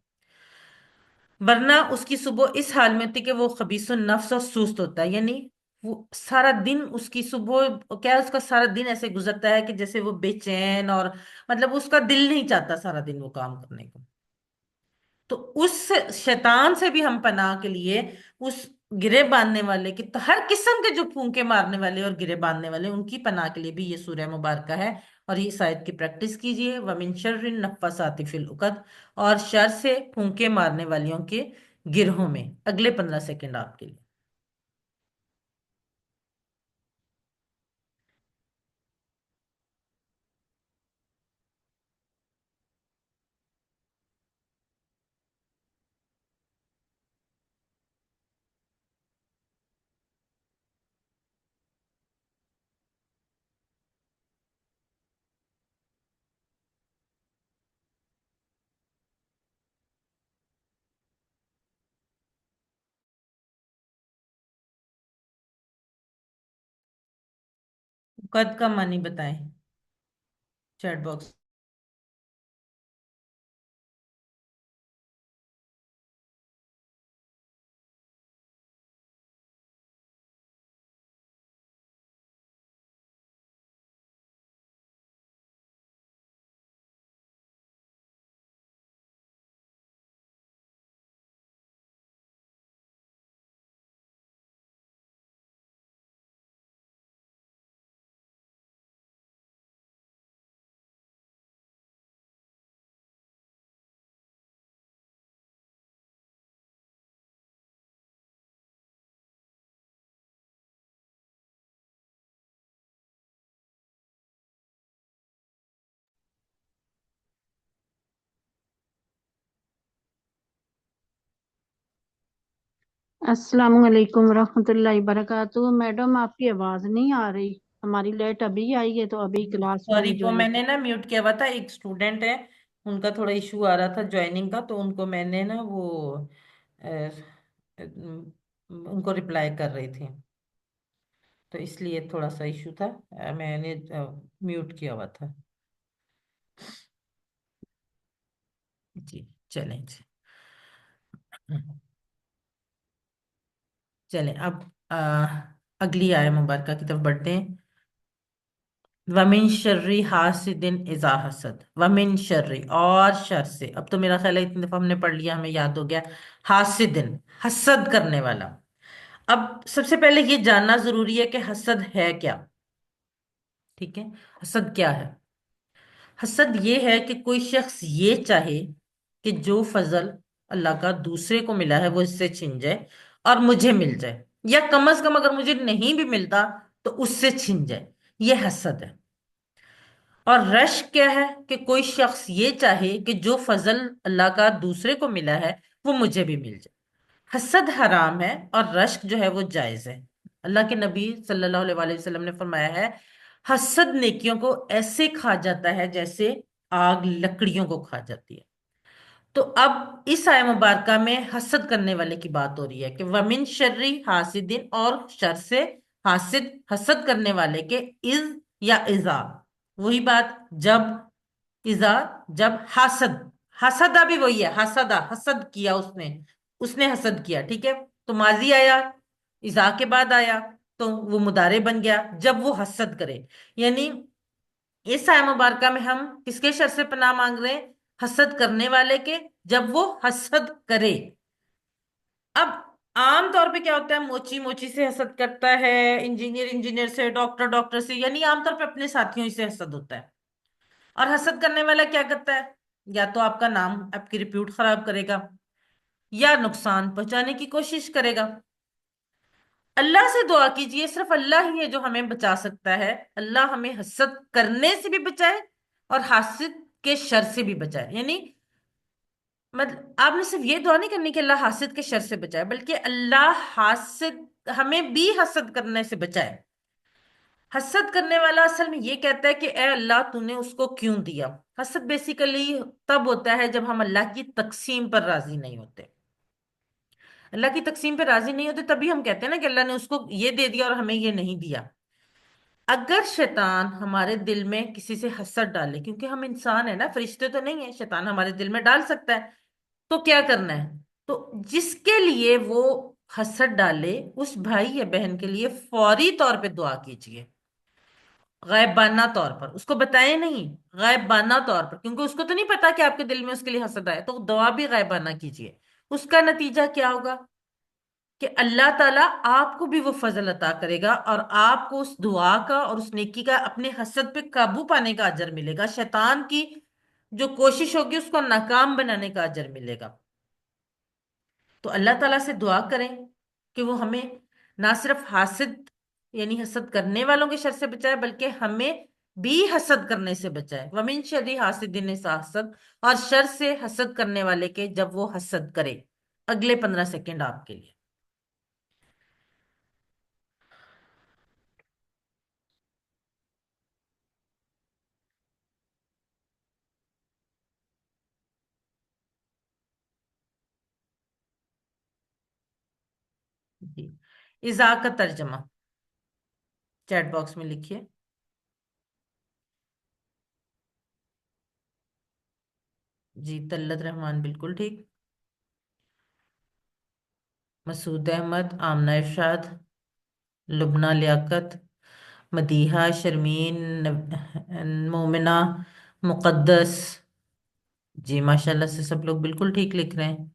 ورنہ اس کی صبح اس حال میں ہوتی کہ وہ خبیث النفس اور سست ہوتا ہے، یعنی وہ سارا دن اس کی صبح کیا ہے، اس کا سارا دن ایسے گزرتا ہے کہ جیسے وہ بے چین، اور مطلب اس کا دل نہیں چاہتا سارا دن وہ کام کرنے کو۔ تو اس شیطان سے بھی ہم پناہ کے لیے اس گرے باندھنے والے کی، ہر قسم کے جو پھونکے مارنے والے اور گرے باندھنے والے، ان کی پناہ کے لیے بھی یہ سورہ مبارکہ ہے۔ اور یہ اس آیت کی پریکٹس کیجئے، وَمِن شَرِّ النَّفَّاثَاتِ فِي الْعُقَدِ، اور شر سے پھونکے مارنے والیوں کے گرہوں میں۔ اگلے 15 سیکنڈ آپ کے لیے۔ قد کا معنی بتائیں چیٹ باکس۔ السلام علیکم ورحمۃ اللہ وبرکاتہ۔ میڈم آپ کی آواز نہیں آ رہی، ہماری لیٹ ابھی آئی ہے تو ابھی کلاس میں سوری، نے وہ جوائن میں نے کی۔ نا میوٹ کیا ہوا تھا، ایک اسٹوڈنٹ ہے، ان کا تھوڑا ایشو آ رہا تھا جوائننگ کا، تو ان کو میں نے نا وہ ان کو رپلائی کر رہی تھی، تو اس لیے تھوڑا سا ایشو تھا، میں نے میوٹ کیا ہوا تھا۔ جی چلیں جی، چلیں اب اگلی آیہ مبارکہ کی طرف بڑھتے ہیں۔ وَمِن شَرِّ حَاسِدٍ إِذَا حَسَد، وَمِن شَرِّ، اور شر سے۔ اب تو میرا خیال ہے اتنی دفعہ ہم نے پڑھ لیا، ہمیں یاد ہو گیا۔ حاسدن، حسد کرنے والا۔ اب سب سے پہلے یہ جاننا ضروری ہے کہ حسد ہے کیا، ٹھیک ہے؟ حسد کیا ہے؟ حسد یہ ہے کہ کوئی شخص یہ چاہے کہ جو فضل اللہ کا دوسرے کو ملا ہے وہ اس سے چھن جائے اور مجھے مل جائے، یا کم از کم اگر مجھے نہیں بھی ملتا تو اس سے چھن جائے، یہ حسد ہے۔ اور رشک کیا ہے؟ کہ کوئی شخص یہ چاہے کہ جو فضل اللہ کا دوسرے کو ملا ہے وہ مجھے بھی مل جائے۔ حسد حرام ہے اور رشک جو ہے وہ جائز ہے۔ اللہ کے نبی صلی اللہ علیہ وآلہ وسلم نے فرمایا ہے، حسد نیکیوں کو ایسے کھا جاتا ہے جیسے آگ لکڑیوں کو کھا جاتی ہے۔ تو اب اس آیہ مبارکہ میں حسد کرنے والے کی بات ہو رہی ہے کہ وَمِن شَرِّ حاسدin، اور شر سے حاسد، حسد کرنے والے کے، از یا ازا، وہی بات، جب، ازا، جب حسد، حسدہ بھی وہی ہے، حسدہ، حسد کیا اس نے حسد کیا، ٹھیک ہے؟ تو ماضی آیا، ازا کے بعد آیا، تو وہ مضارع بن گیا جب وہ حسد کرے۔ یعنی اس آیہ مبارکہ میں ہم کس کے شر سے پناہ مانگ رہے ہیں؟ حسد کرنے والے کے، جب وہ حسد کرے۔ اب عام طور پہ کیا ہوتا ہے، موچی موچی سے حسد کرتا ہے، انجینئر سے، ڈاکٹر ڈاکٹر سے، یعنی عام طور پہ اپنے ساتھیوں ہی سے حسد ہوتا ہے۔ اور حسد کرنے والا کیا کرتا ہے؟ یا تو آپ کا نام، آپ کی ریپیوٹ خراب کرے گا، یا نقصان پہنچانے کی کوشش کرے گا۔ اللہ سے دعا کیجئے، صرف اللہ ہی ہے جو ہمیں بچا سکتا ہے، اللہ ہمیں حسد کرنے سے بھی بچائے اور حاسد کے شر سے بھی بچائے۔ یعنی مطلب آپ نے صرف یہ دعا نہیں کرنی کہ اللہ حاسد کے شر سے بچائے، بلکہ اللہ حاسد، ہمیں بھی حسد کرنے سے بچائے۔ حسد کرنے والا اصل میں یہ کہتا ہے کہ اے اللہ تو نے اس کو کیوں دیا۔ حسد بیسیکلی تب ہوتا ہے جب ہم اللہ کی تقسیم پر راضی نہیں ہوتے۔ اللہ کی تقسیم پہ راضی نہیں ہوتے تبھی ہم کہتے ہیں نا کہ اللہ نے اس کو یہ دے دیا اور ہمیں یہ نہیں دیا۔ اگر شیطان ہمارے دل میں کسی سے حسد ڈالے، کیونکہ ہم انسان ہیں نا، فرشتے تو نہیں ہیں، شیطان ہمارے دل میں ڈال سکتا ہے، تو کیا کرنا ہے؟ تو جس کے لیے وہ حسد ڈالے اس بھائی یا بہن کے لیے فوری طور پہ دعا کیجیے، غائبانہ طور پر، اس کو بتائیں نہیں، غائبانہ طور پر، کیونکہ اس کو تو نہیں پتا کہ آپ کے دل میں اس کے لیے حسد آئے، تو دعا بھی غائبانہ کیجیے۔ اس کا نتیجہ کیا ہوگا کہ اللہ تعالیٰ آپ کو بھی وہ فضل عطا کرے گا، اور آپ کو اس دعا کا اور اس نیکی کا، اپنے حسد پہ قابو پانے کا اجر ملے گا، شیطان کی جو کوشش ہوگی اس کو ناکام بنانے کا اجر ملے گا۔ تو اللہ تعالیٰ سے دعا کریں کہ وہ ہمیں نہ صرف حاسد یعنی حسد کرنے والوں کے شر سے بچائے، بلکہ ہمیں بھی حسد کرنے سے بچائے۔ وَمِن شَرِّ حاسد اذا حسد، اور شر سے حسد کرنے والے کے جب وہ حسد کرے۔ اگلے 15 سیکنڈ آپ کے لیے۔ جی، اذا کا ترجمہ چیٹ باکس میں لکھیے۔ جی، طلت رحمان بالکل ٹھیک، مسعود احمد، آمنہ ارشاد، لبنہ لیاقت، مدیحہ، شرمین، مومنہ، مقدس۔ جی ماشاءاللہ سے سب لوگ بالکل ٹھیک لکھ رہے ہیں۔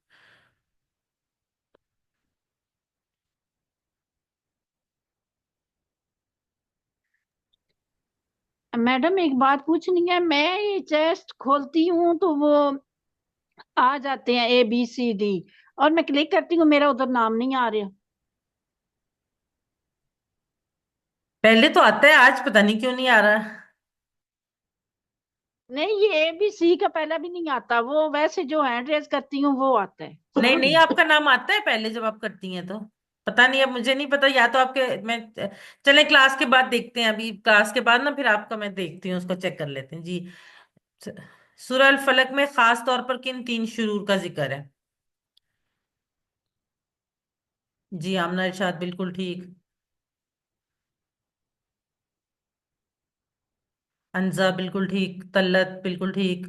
میڈم ایک بات پوچھنی ہے، میں یہ چیسٹ کھولتی ہوں تو وہ آ جاتے ہیں ABCD، اور میں کلک کرتی ہوں میرا ادھر نام نہیں آ رہا۔ پہلے تو آتا ہے، آج پتہ نہیں کیوں نہیں آ رہا۔ نہیں، یہ ABC کا پہلا بھی نہیں آتا، وہ ویسے جو ہینڈ ریز کرتی ہوں وہ آتا ہے۔ نہیں نہیں، آپ کا نام آتا ہے پہلے جب آپ کرتی ہیں تو؟ پتہ نہیں، اب مجھے نہیں پتا، یا تو آپ کے میں چلیں کلاس کے بعد دیکھتے ہیں، ابھی کلاس کے بعد نا پھر آپ کا میں دیکھتی ہوں، اس کو چیک کر لیتے ہیں۔ جی، سورہ الفلق میں خاص طور پر کن 3 شرور کا ذکر ہے؟ جی، آمنہ ارشاد بالکل ٹھیک، انزا بالکل ٹھیک، طلت بالکل ٹھیک۔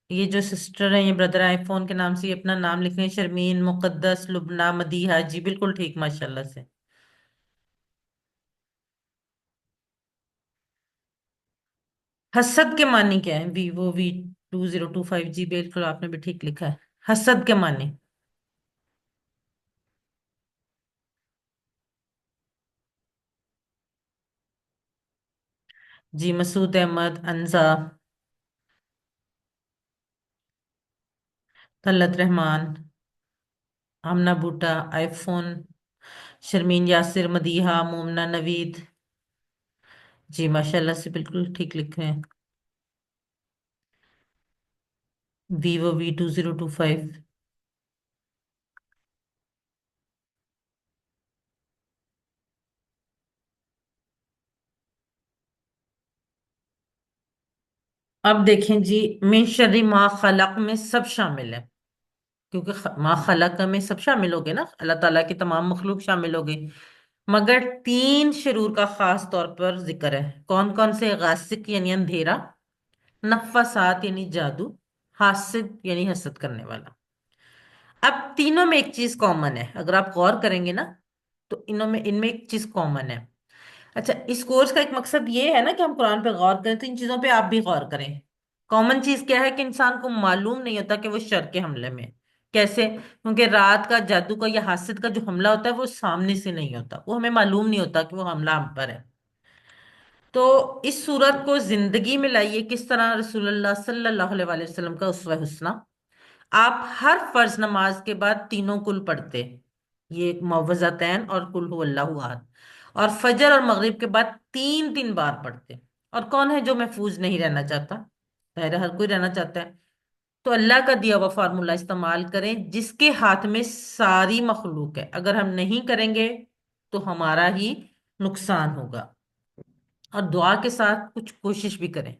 یہ جو سسٹر ہیں، یہ بردر آئی فون کے نام سے یہ اپنا نام لکھ رہے ہیں، شرمین، مقدس، لبنہ، مدیحہ، جی بالکل ٹھیک ماشاءاللہ سے۔ حسد کے معنی کیا ہے؟ VOV2025، جی بالکل آپ نے بھی ٹھیک لکھا ہے، حسد کے معنی۔ جی، مسعود احمد، انزا، طلت رحمان، آمنہ بوٹا، آئی فون، شرمین یاسر، مدیحہ، مومنہ، نوید، جی ماشاءاللہ سے بالکل ٹھیک لکھ رہے ہیں، VOV2025۔ اب دیکھیں جی، من شر ما خلق میں سب شامل ہے، کیونکہ ما خلق میں سب شامل ہو گئے نا، اللہ تعالیٰ کی تمام مخلوق شامل ہو گئی، مگر 3 شرور کا خاص طور پر ذکر ہے۔ کون کون سے؟ غاسق یعنی اندھیرا، نفاسات یعنی جادو، حاسد یعنی حسد کرنے والا۔ اب تینوں میں ایک چیز کامن ہے، اگر آپ غور کریں گے نا تو ان میں ایک چیز کامن ہے۔ اچھا، اس کورس کا ایک مقصد یہ ہے نا کہ ہم قرآن پہ غور کریں، تو ان چیزوں پہ آپ بھی غور کریں۔ کامن چیز کیا ہے کہ انسان کو معلوم نہیں ہوتا کہ وہ شر کے حملے میں ہے۔ کیسے؟ کیونکہ رات کا جادو کا یا حاسد کا جو حملہ ہوتا ہے وہ سامنے سے نہیں ہوتا، وہ ہمیں معلوم نہیں ہوتا کہ وہ حملہ ہم پر ہے۔ تو اس صورت کو زندگی میں لائیے، کس طرح رسول اللہ صلی اللہ علیہ وآلہ وسلم کا اسوہ حسنہ۔ آپ ہر فرض نماز کے بعد تینوں کل پڑھتے، یہ معوذتین اور کل ہو اللہ احد، اور فجر اور مغرب کے بعد 3 3 بار پڑھتے۔ اور کون ہے جو محفوظ نہیں رہنا چاہتا؟ ظاہر ہے ہر کوئی رہنا چاہتا ہے۔ تو اللہ کا دیا ہوا فارمولہ استعمال کریں، جس کے ہاتھ میں ساری مخلوق ہے، اگر ہم نہیں کریں گے تو ہمارا ہی نقصان ہوگا۔ اور دعا کے ساتھ کچھ کوشش بھی کریں۔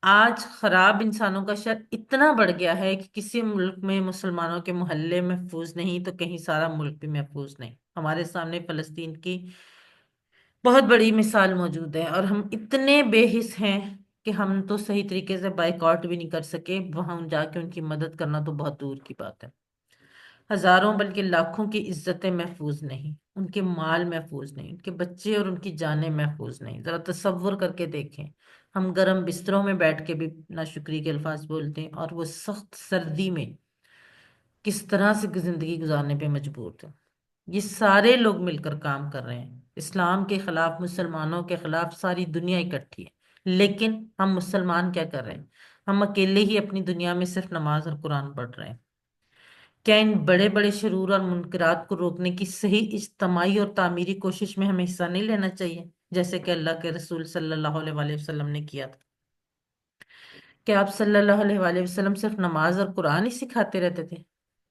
آج خراب انسانوں کا شر اتنا بڑھ گیا ہے کہ کسی ملک میں مسلمانوں کے محلے محفوظ نہیں تو کہیں سارا ملک بھی محفوظ نہیں۔ ہمارے سامنے فلسطین کی بہت بڑی مثال موجود ہے، اور ہم اتنے بے حس ہیں کہ ہم تو صحیح طریقے سے بائیکاٹ بھی نہیں کر سکے، وہاں جا کے ان کی مدد کرنا تو بہت دور کی بات ہے۔ ہزاروں بلکہ لاکھوں کی عزتیں محفوظ نہیں، ان کے مال محفوظ نہیں، ان کے بچے اور ان کی جانیں محفوظ نہیں۔ ذرا تصور کر کے دیکھیں، ہم گرم بستروں میں بیٹھ کے بھی ناشکری کے الفاظ بولتے ہیں، اور وہ سخت سردی میں کس طرح سے زندگی گزارنے پہ مجبور تھے۔ یہ سارے لوگ مل کر کام کر رہے ہیں، اسلام کے خلاف، مسلمانوں کے خلاف ساری دنیا اکٹھی ہے، لیکن ہم مسلمان کیا کر رہے ہیں؟ ہم اکیلے ہی اپنی دنیا میں صرف نماز اور قرآن پڑھ رہے ہیں۔ کیا ان بڑے بڑے شرور اور منکرات کو روکنے کی صحیح اجتماعی اور تعمیری کوشش میں ہمیں حصہ نہیں لینا چاہیے، جیسے کہ اللہ کے رسول صلی اللہ علیہ وآلہ وسلم نے کیا تھا؟ کیا آپ صلی اللہ علیہ وآلہ وسلم صرف نماز اور قرآن ہی سکھاتے رہتے تھے؟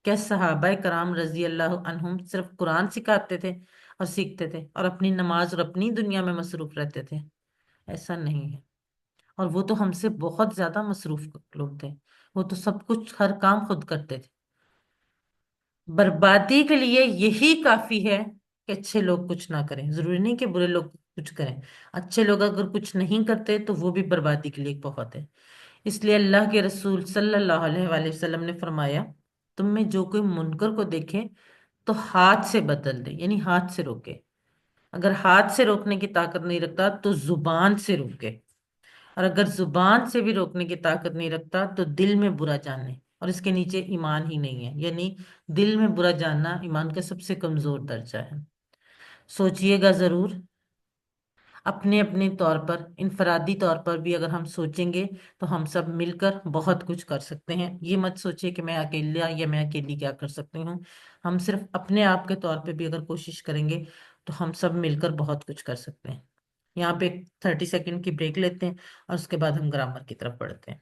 کیا صحابہ کرام رضی اللہ عنہم صرف قرآن سکھاتے تھے اور سیکھتے تھے اور اپنی نماز اور اپنی دنیا میں مصروف رہتے تھے؟ ایسا نہیں ہے، اور وہ تو ہم سے بہت زیادہ مصروف لوگ تھے، وہ تو سب کچھ ہر کام خود کرتے تھے۔ بربادی کے لیے یہی کافی ہے کہ اچھے لوگ کچھ نہ کریں، ضروری نہیں کہ برے لوگ کچھ کریں۔ اچھے لوگ اگر کچھ نہیں کرتے تو وہ بھی بربادی کے لیے بہت ہے۔ اس لیے اللہ کے رسول صلی اللہ علیہ وآلہ وسلم نے فرمایا، تم میں جو کوئی منکر کو دیکھے تو ہاتھ سے بدل دے، یعنی ہاتھ سے روکے۔ اگر ہاتھ سے روکنے کی طاقت نہیں رکھتا تو زبان سے روکے، اور اگر زبان سے بھی روکنے کی طاقت نہیں رکھتا تو دل میں برا جاننے، اور اس کے نیچے ایمان ہی نہیں ہے، یعنی دل میں برا جاننا ایمان کا سب سے کمزور درجہ ہے۔ سوچئے گا ضرور، اپنے اپنے طور پر، انفرادی طور پر بھی اگر ہم سوچیں گے تو ہم سب مل کر بہت کچھ کر سکتے ہیں۔ یہ مت سوچے کہ میں اکیلا یا میں اکیلی کیا کر سکتی ہوں۔ ہم صرف اپنے آپ کے طور پہ بھی اگر کوشش کریں گے تو ہم سب مل کر بہت کچھ کر سکتے ہیں۔ یہاں پہ 30 سیکنڈ کی بریک لیتے ہیں، اور اس کے بعد ہم گرامر کی طرف بڑھتے ہیں۔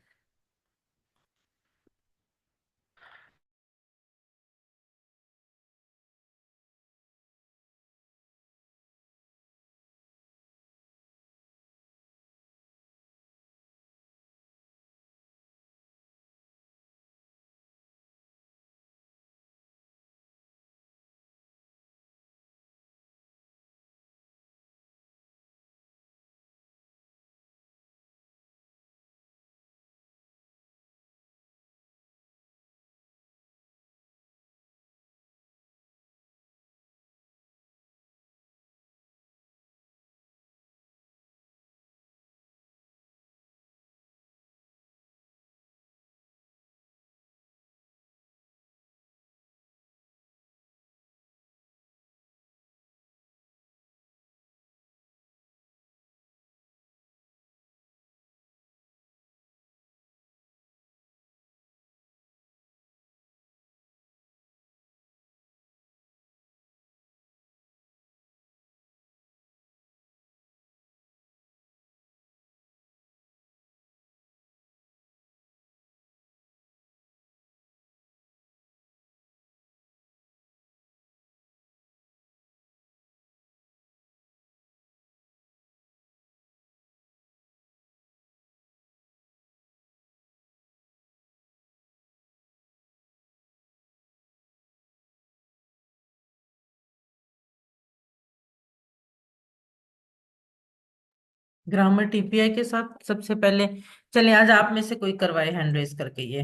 گرامر ٹی پی آئی کے ساتھ سب سے پہلے، چلیں آج آپ میں سے کوئی کروائے ہینڈ ریز کر کے، یہ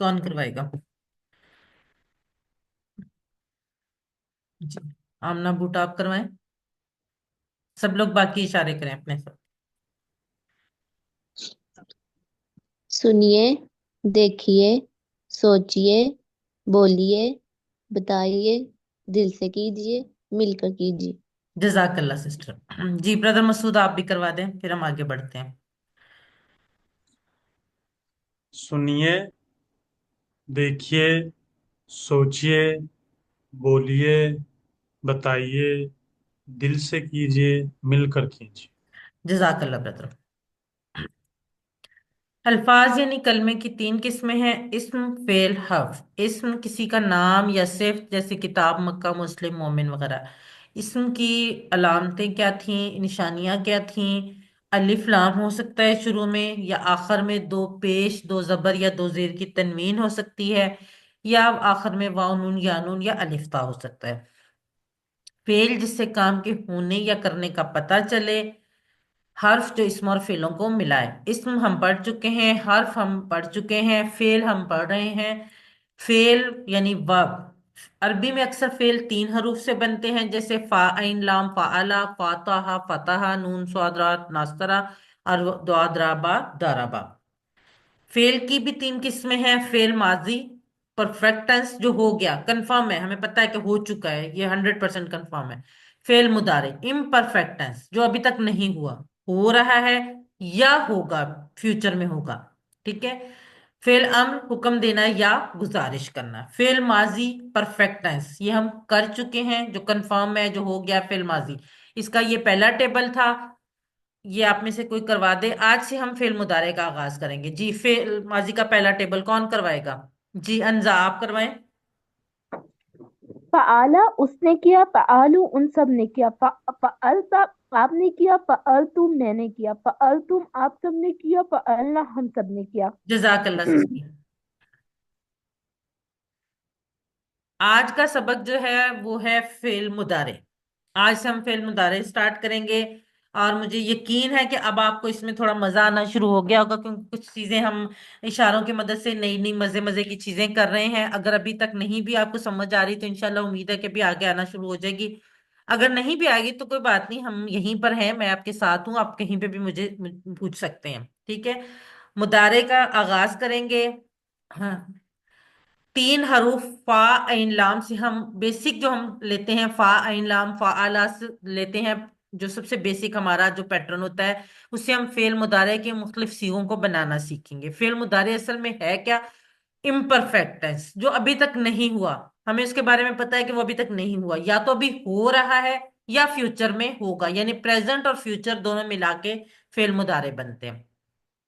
کون کروائے گا؟ جی، آمنہ بوٹا آپ کروائیں، سب لوگ باقی اشارے کریں اپنے ساتھ۔ سنیے، دیکھیے، سوچئے، بولیے، بتائیے، دل سے کیجئے، مل کر کیجئے۔ جزاک اللہ سسٹر۔ جی بردر مسعود آپ بھی کروا دیں، پھر ہم آگے بڑھتے ہیں۔ سنیے، دیکھیے، سوچئے، بولیے، بتائیے، دل سے کیجئے، مل کر کیجئے۔ جزاک اللہ بردر۔ الفاظ یعنی کلمے کی 3 قسمیں ہیں: اسم، فعل، حرف۔ اسم کسی کا نام یا صفت، جیسے کتاب، مکہ، مسلم، مومن وغیرہ۔ اسم کی علامتیں کیا تھیں، نشانیاں کیا تھیں؟ الف لام ہو سکتا ہے شروع میں، یا آخر میں دو پیش، دو زبر یا دو زیر کی تنوین ہو سکتی ہے، یا آخر میں واو نون یا نون یا الف تا ہو سکتا ہے۔ فعل جس سے کام کے ہونے یا کرنے کا پتہ چلے، حرف جو اسم اور فعلوں کو ملائے۔ اسم ہم پڑھ چکے ہیں، حرف ہم پڑھ چکے ہیں، فعل ہم پڑھ رہے ہیں۔ فعل یعنی verb، عربی میں اکثر فعل 3 حروف سے بنتے ہیں، جیسے فا عین لام فعلا، فاتحہ فتحہ، نون صاد را ناصرہ، اور دعا درابا دارابا۔ فعل کی بھی 3 قسمیں ہیں: فعل ماضی، پرفیکٹ ٹینس جو ہو گیا، کنفرم ہے، ہمیں پتہ ہے کہ ہو چکا ہے، یہ 100% کنفرم ہے۔ فعل مضارع، امپرفیکٹ ٹینس جو ابھی تک نہیں ہوا، ہو رہا ہے یا ہوگا، فیوچر میں ہوگا، ٹھیک ہے۔ فعل امر، حکم دینا یا گزارش کرنا۔ فعل ماضی پرفیکٹ ٹینس یہ ہم کر چکے ہیں، جو کنفرم ہے، جو ہو گیا فعل ماضی۔ اس کا یہ پہلا ٹیبل تھا، یہ آپ میں سے کوئی کروا دے۔ آج سے ہم فعل مضارع کا آغاز کریں گے۔ جی، فعل ماضی کا پہلا ٹیبل کون کروائے گا؟ جی انزا آپ کروائیں۔ فعالا اس نے کیا، فعالو ان سب نے کیا، فعلتا آپ نے کیا، فعلتم میں نے کیا، فعلتم آپ سب نے کیا، فعلنا ہم سب نے کیا۔ جزاک اللہ سستی۔ آج کا سبق جو ہے وہ ہے فعل مضارع۔ آج سے ہم فعل مضارع سٹارٹ کریں گے، اور مجھے یقین ہے کہ اب آپ کو اس میں تھوڑا مزہ آنا شروع ہو گیا ہوگا، کیونکہ کچھ چیزیں ہم اشاروں کی مدد سے نئی نئی مزے مزے کی چیزیں کر رہے ہیں۔ اگر ابھی تک نہیں بھی آپ کو سمجھ آ رہی تو انشاءاللہ امید ہے کہ بھی آگے آنا شروع ہو جائے گی۔ اگر نہیں بھی آئے گی تو کوئی بات نہیں، ہم یہیں پر ہیں، میں آپ کے ساتھ ہوں، آپ کہیں پہ بھی مجھے پوچھ سکتے ہیں، ٹھیک ہے۔ مضارع کا آغاز کریں گے۔ ہاں، 3 حروف فا عین لام سے ہم بیسک جو ہم لیتے ہیں، فا عین لام فعلا سے لیتے ہیں، جو سب سے بیسک ہمارا جو پیٹرن ہوتا ہے، اس سے ہم فعل مضارع کے مختلف صیغوں کو بنانا سیکھیں گے۔ فعل مضارع اصل میں ہے کیا؟ امپرفیکٹ ٹینس، جو ابھی تک نہیں ہوا، ہمیں اس کے بارے میں پتا ہے کہ وہ ابھی تک نہیں ہوا، یا تو ابھی ہو رہا ہے یا فیوچر میں ہوگا، یعنی پریزنٹ اور فیوچر دونوں ملا کے فعل مضارع بنتے ہیں۔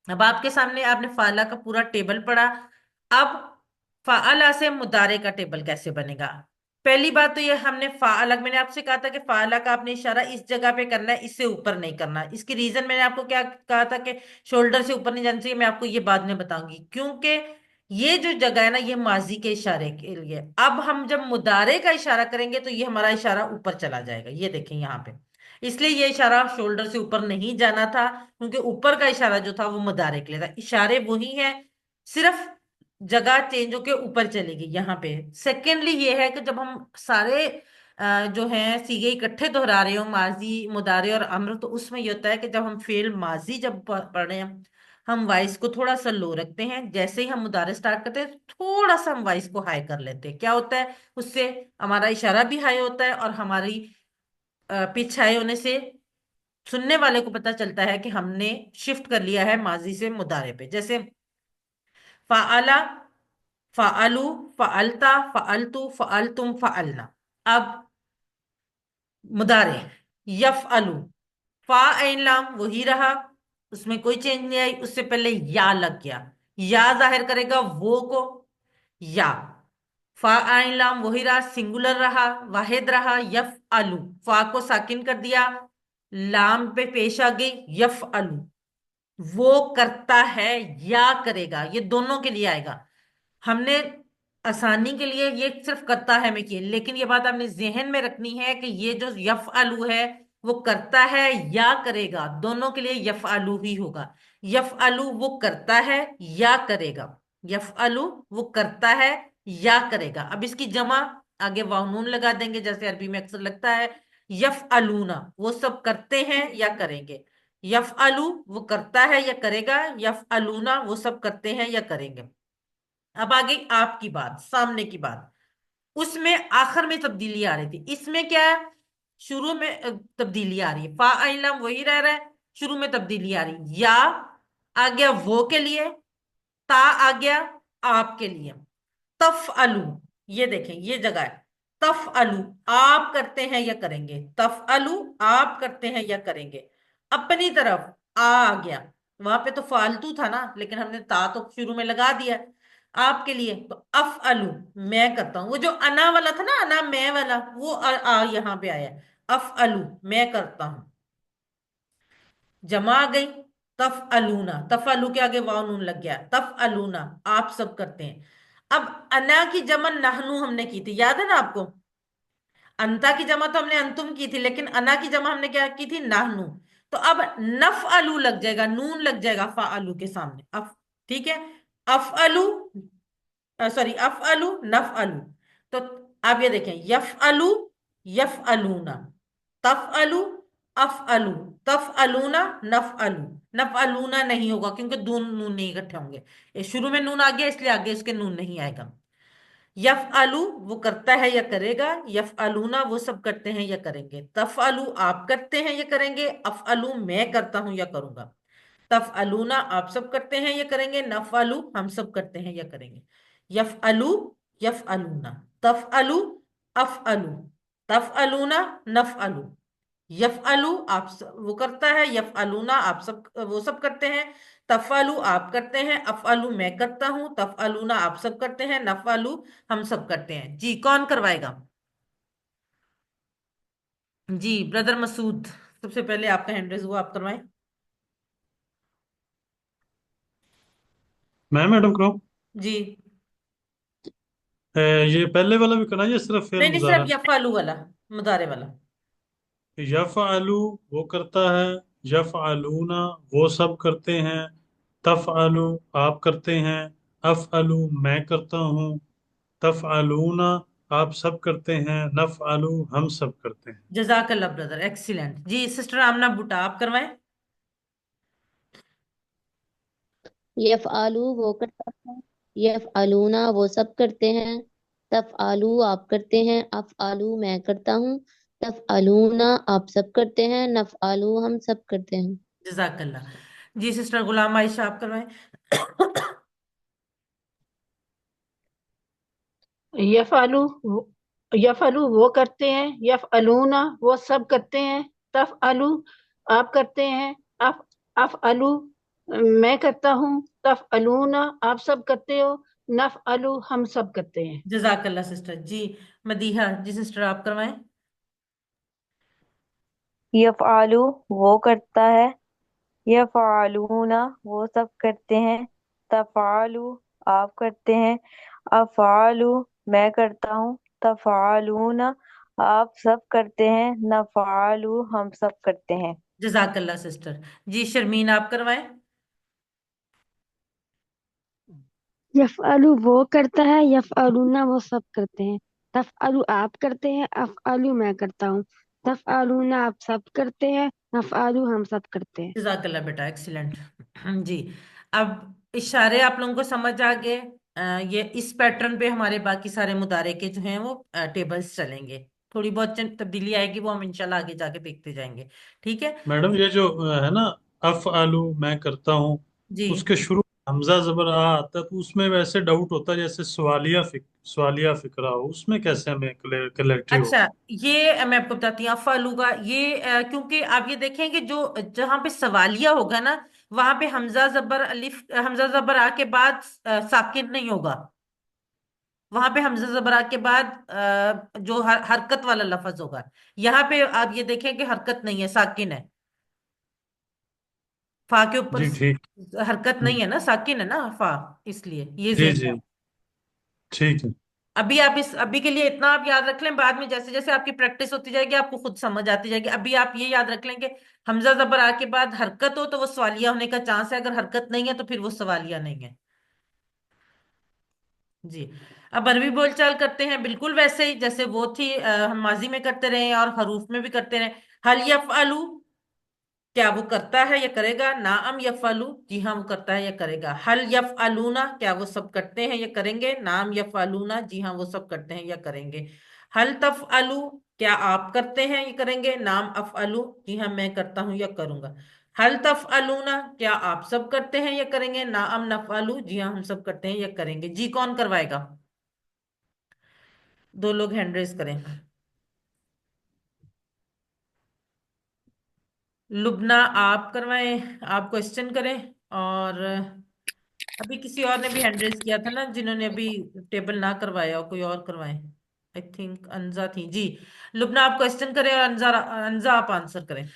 اب آپ کے سامنے آپ نے فعلا کا پورا ٹیبل پڑھا، اب فعلا سے مضارع کا ٹیبل کیسے بنے گا؟ پہلی بات تو یہ، ہم نے فعلا، میں نے آپ سے کہا تھا کہ فعلا کا آپ نے اشارہ اس جگہ پہ کرنا ہے، اس سے اوپر نہیں کرنا۔ اس کی ریزن میں نے آپ کو کیا کہا تھا کہ شولڈر سے اوپر نہیں جانا چاہیے، میں آپ کو یہ بعد میں بتاؤں گی، کیونکہ یہ جو جگہ ہے نا یہ ماضی کے اشارے کے لیے۔ اب ہم جب مضارع کا اشارہ کریں گے تو یہ ہمارا اشارہ اوپر چلا جائے گا، یہ دیکھیں یہاں پہ، اس لیے یہ اشارہ شولڈر سے اوپر نہیں جانا تھا، کیونکہ اوپر کا اشارہ جو تھا وہ مضارع کے لیے تھا۔ اشارے وہی ہیں، صرف جگہ چینج ہو کے اوپر چلے گی یہاں پہ۔ سیکنڈلی یہ ہے کہ جب ہم سارے جو ہیں سیغے اکٹھے دہرا رہے ہو، ماضی مضارع اور امر، تو اس میں یہ ہوتا ہے کہ جب ہم فعل ماضی جب پڑھ رہے ہیں، ہم وائس کو تھوڑا سا لو رکھتے ہیں، جیسے ہی ہم مضارع سٹارٹ کرتے ہیں تھوڑا سا ہم وائس کو ہائی کر لیتے ہیں۔ کیا ہوتا ہے اس سے؟ ہمارا اشارہ بھی ہائی ہوتا ہے، اور ہماری پچ ہائی ہونے سے سننے والے کو پتا چلتا ہے کہ ہم نے شفٹ کر لیا ہے ماضی سے مضارع پہ۔ جیسے فعلا، فعلو، فعلتا، فعلتو، فعلتم، فعلنا۔ اب مضارع یفعلو، فا عین لام وہی رہا، اس میں کوئی چینج نہیں آئی، اس سے پہلے یا لگ گیا، یا ظاہر کرے گا وہ کو، یا فا عین لام وہی رہا، سنگولر رہا، واحد رہا، یفعلو، فا کو ساکن کر دیا، لام پہ پیش آ گئی، یفعلو، وہ کرتا ہے یا کرے گا، یہ دونوں کے لیے آئے گا۔ ہم نے آسانی کے لیے یہ صرف کرتا ہے میں کی، لیکن یہ بات آپ نے ذہن میں رکھنی ہے کہ یہ جو یفعلو ہے وہ کرتا ہے یا کرے گا، دونوں کے لیے یفعلو ہی ہوگا۔ یفعلو وہ کرتا ہے یا کرے گا، یفعلو وہ کرتا ہے یا کرے گا۔ اب اس کی جمع آگے واو نون لگا دیں گے، جیسے عربی میں اکثر لگتا ہے، یفعلونا وہ سب کرتے ہیں یا کریں گے، یفعلو وہ کرتا ہے یا کرے گا، یفعلونا وہ سب کرتے ہیں یا کریں گے۔ اب آگئی آپ کی بات، سامنے کی بات، اس میں آخر میں تبدیلی آ رہی تھی، اس میں کیا ہے؟ شروع میں تبدیلی آ رہی ہے، فا عین لام وہی رہ رہا ہے، شروع میں تبدیلی آ رہی ہے، یا آ گیا وہ کے لیے، تا آ گیا آپ کے لیے، تفعلو، یہ دیکھیں یہ جگہ ہے، تفعلو آپ کرتے ہیں یا کریں گے، تفعلو آپ کرتے ہیں یا کریں گے، اپنی طرف آ گیا، وہاں پہ تو فالتو تھا نا، لیکن ہم نے تا تو شروع میں لگا دیا، آپ کے لیے تو افعلو میں کرتا ہوں، وہ جو انا والا تھا نا، انا میں والا، وہ یہاں پہ آیا ہے، अफअलू मैं करता हूं, जमा आ गई तफअलूना, तफअलू के आगे वाव नून लग गया, तफअलूना आप सब करते हैं। अब अना की जमा नहनु हमने की थी, याद है ना आपको? अंता की जमा तो हमने अंतुम की थी, लेकिन अना की जमा हमने क्या की थी? नाहनु। तो अब नफ अलू लग जाएगा, नून लग जाएगा फा अलू के सामने, अफ, ठीक है। अफ अलू, सॉरी अफ अलू नफ अलू। तो आप ये देखें, यफ अलू, यफ अलूना, तफ अलू, अफ अलू, तफ अलूना, नफ अलू। नफ अलूना नहीं होगा क्योंकि दो नून नहीं इकट्ठे होंगे, ये शुरू में नून आ गया इसलिए आगे इसके नून नहीं आएगा। यफअलू वो करता है या करेगा, यफअलूना वो सब करते हैं या करेंगे, तफअलू आप करते हैं या करेंगे, अफअलू मैं करता हूं या करूंगा। तफअलूना आप सब करते हैं या करेंगे, नफअलू हम सब करते हैं या करेंगे। यफअलू, यफअलूना, तफअलू, अफअलू, तफअलूना, नफअलू। यफअलू वो करता है, यफअलूना आप सब वो सब करते हैं, तफअलू आप करते हैं, अफअलू मैं करता हूं, तफअलूना आप सब करते हैं, नफअलू हम सब करते हैं। जी कौन करवाएगा? जी ब्रदर मसूद, सबसे पहले आपका हैंड रेज हुआ, आप करवाएं। मैं मैडम कराऊं? जी ये पहले वाला भी करना है या सिर्फ फेल नहीं नहीं, सिर्फ मुजारा? यफअलू वाला, मुदारे वाला। यफ़अलु वो करता है, यफ़अलूना वो सब करते हैं, तफ़अलु आप करते हैं, अफ़अलु मैं करता हूँ, तफ़अलूना आप सब करते हैं, नफ़अलु हम सब करते हैं। जजाकल्ला ब्रदर, एक्सीलेंट। जी सिस्टर आमना बुटा, आप करवाएं। यफ़आलू वो करता है, यफ़आलूना वो सब करते हैं, तफ़आलू आप करते हैं, अफ़आलू मैं करता हूँ, तफ़आलूना आप सब करते हैं, नफ़आलू हम सब करते हैं। जजाकल्ला। जी सिस्टर गुलाम आयशा, आप करवाएं। यफअलू यफअलू वो करते हैं, यफअलूना वो सब करते हैं, तफअलू आप करते हैं, अफ अफअलू मैं करता हूँ, तफअलूना आप सब करते हो, नफअलू हम सब करते हैं। जजाकल्ला सिस्टर। जी मदीहा, जी सिस्टर आप करवाएं। यफ़आलु वो करता है, यफ़आलूना वो सब करते हैं, तफ़आलु आप करते हैं, अफ़आलु मैं करता हूँ, तफ़आलूना आप सब करते हैं, नफ़आलु हम सब करते हैं। जजाकल्ला सिस्टर। जी शर्मीन, आप करवाएं। यफ़अलु वो करता है, यफ़अलूना वो सब करते हैं, तफ़अलु आप करते हैं, अफ़अलु मैं करता हूँ, तफ़अलूना आप सब करते हैं, नफ़अलु हम सब करते हैं। जजाकल्ला बेटा, एक्सीलेंट। जी अब इशारे आप लोगों को समझ आ गए। ये इस पैटर्न पे हमारे बाकी सारे मुदारे के जो हैं वो टेबल्स चलेंगे। थोड़ी बहुत तब्दीली आएगी, वो हम इंशाल्लाह आगे जाके देखते जाएंगे। ठीक है। मैडम ये जो है ना, अफ़अलु मैं करता हूँ, जी उसके शुरू में हमजा ज़बर आ आता है, तो उसमें वैसे डाउट होता है जैसे सवालिया फिक्रा हो, उसमें कैसे हमें क्लैरिटी अच्छा, होगी? ये मैं आपको बताती हूँ अफ़अलू का ये क्योंकि आप ये देखेंगे जो जहां पे सवालिया होगा ना, वहां पे हमजा जबर अलिफ, हमजा जबर आ के बाद साकिन नहीं होगा। वहां पे हमजा जबर आ के बाद जो हरकत वाला लफ्ज होगा। यहाँ पे आप ये देखें कि हरकत नहीं है, साकिन है। फा के ऊपर जी ठीक। हरकत नहीं है ना, साकिन है ना फा, इसलिए ये जी ज़हन में जी ठीक है। अभी आप इस अभी के लिए इतना आप याद रख लें, बाद में जैसे जैसे आपकी प्रैक्टिस होती जाएगी आपको खुद समझ आती जाएगी। अभी आप ये याद रख लें कि हमजा जबर आ के बाद हरकत हो तो वो सवालिया होने का चांस है, अगर हरकत नहीं है तो फिर वो सवालिया नहीं है। जी अब अरबी बोलचाल करते हैं बिल्कुल वैसे ही जैसे वो थी, हम माजी में करते रहे और हरूफ में भी करते रहे। हल यफअलु क्या वो करता है या करेगा, नाम यफअलु जी हाँ वो करता है या करेगा। हल यफअलूना क्या वो सब करते हैं या करेंगे, नाम यफअलूना जी हाँ वो सब करते हैं या करेंगे। हल तफअलु क्या आप करते हैं या करेंगे, नाम अफअलु जी हाँ मैं करता हूँ या करूंगा। हल तफअलूना क्या आप सब करते हैं या करेंगे, नाम नफअलु जी हाँ हम सब करते हैं या करेंगे। जी कौन करवाएगा? दो लोग हैंड रेज करें। लुबना आप करवाएं, आप क्वेश्चन करें। और अभी किसी और ने भी हैंड रेज किया था ना, जिन्होंने अभी टेबल ना करवाया हो, कोई और करवाएं। आई थिंक अंजा थी जी। लुबना आप क्वेश्चन करें और अंजा अंजा आप आंसर करें।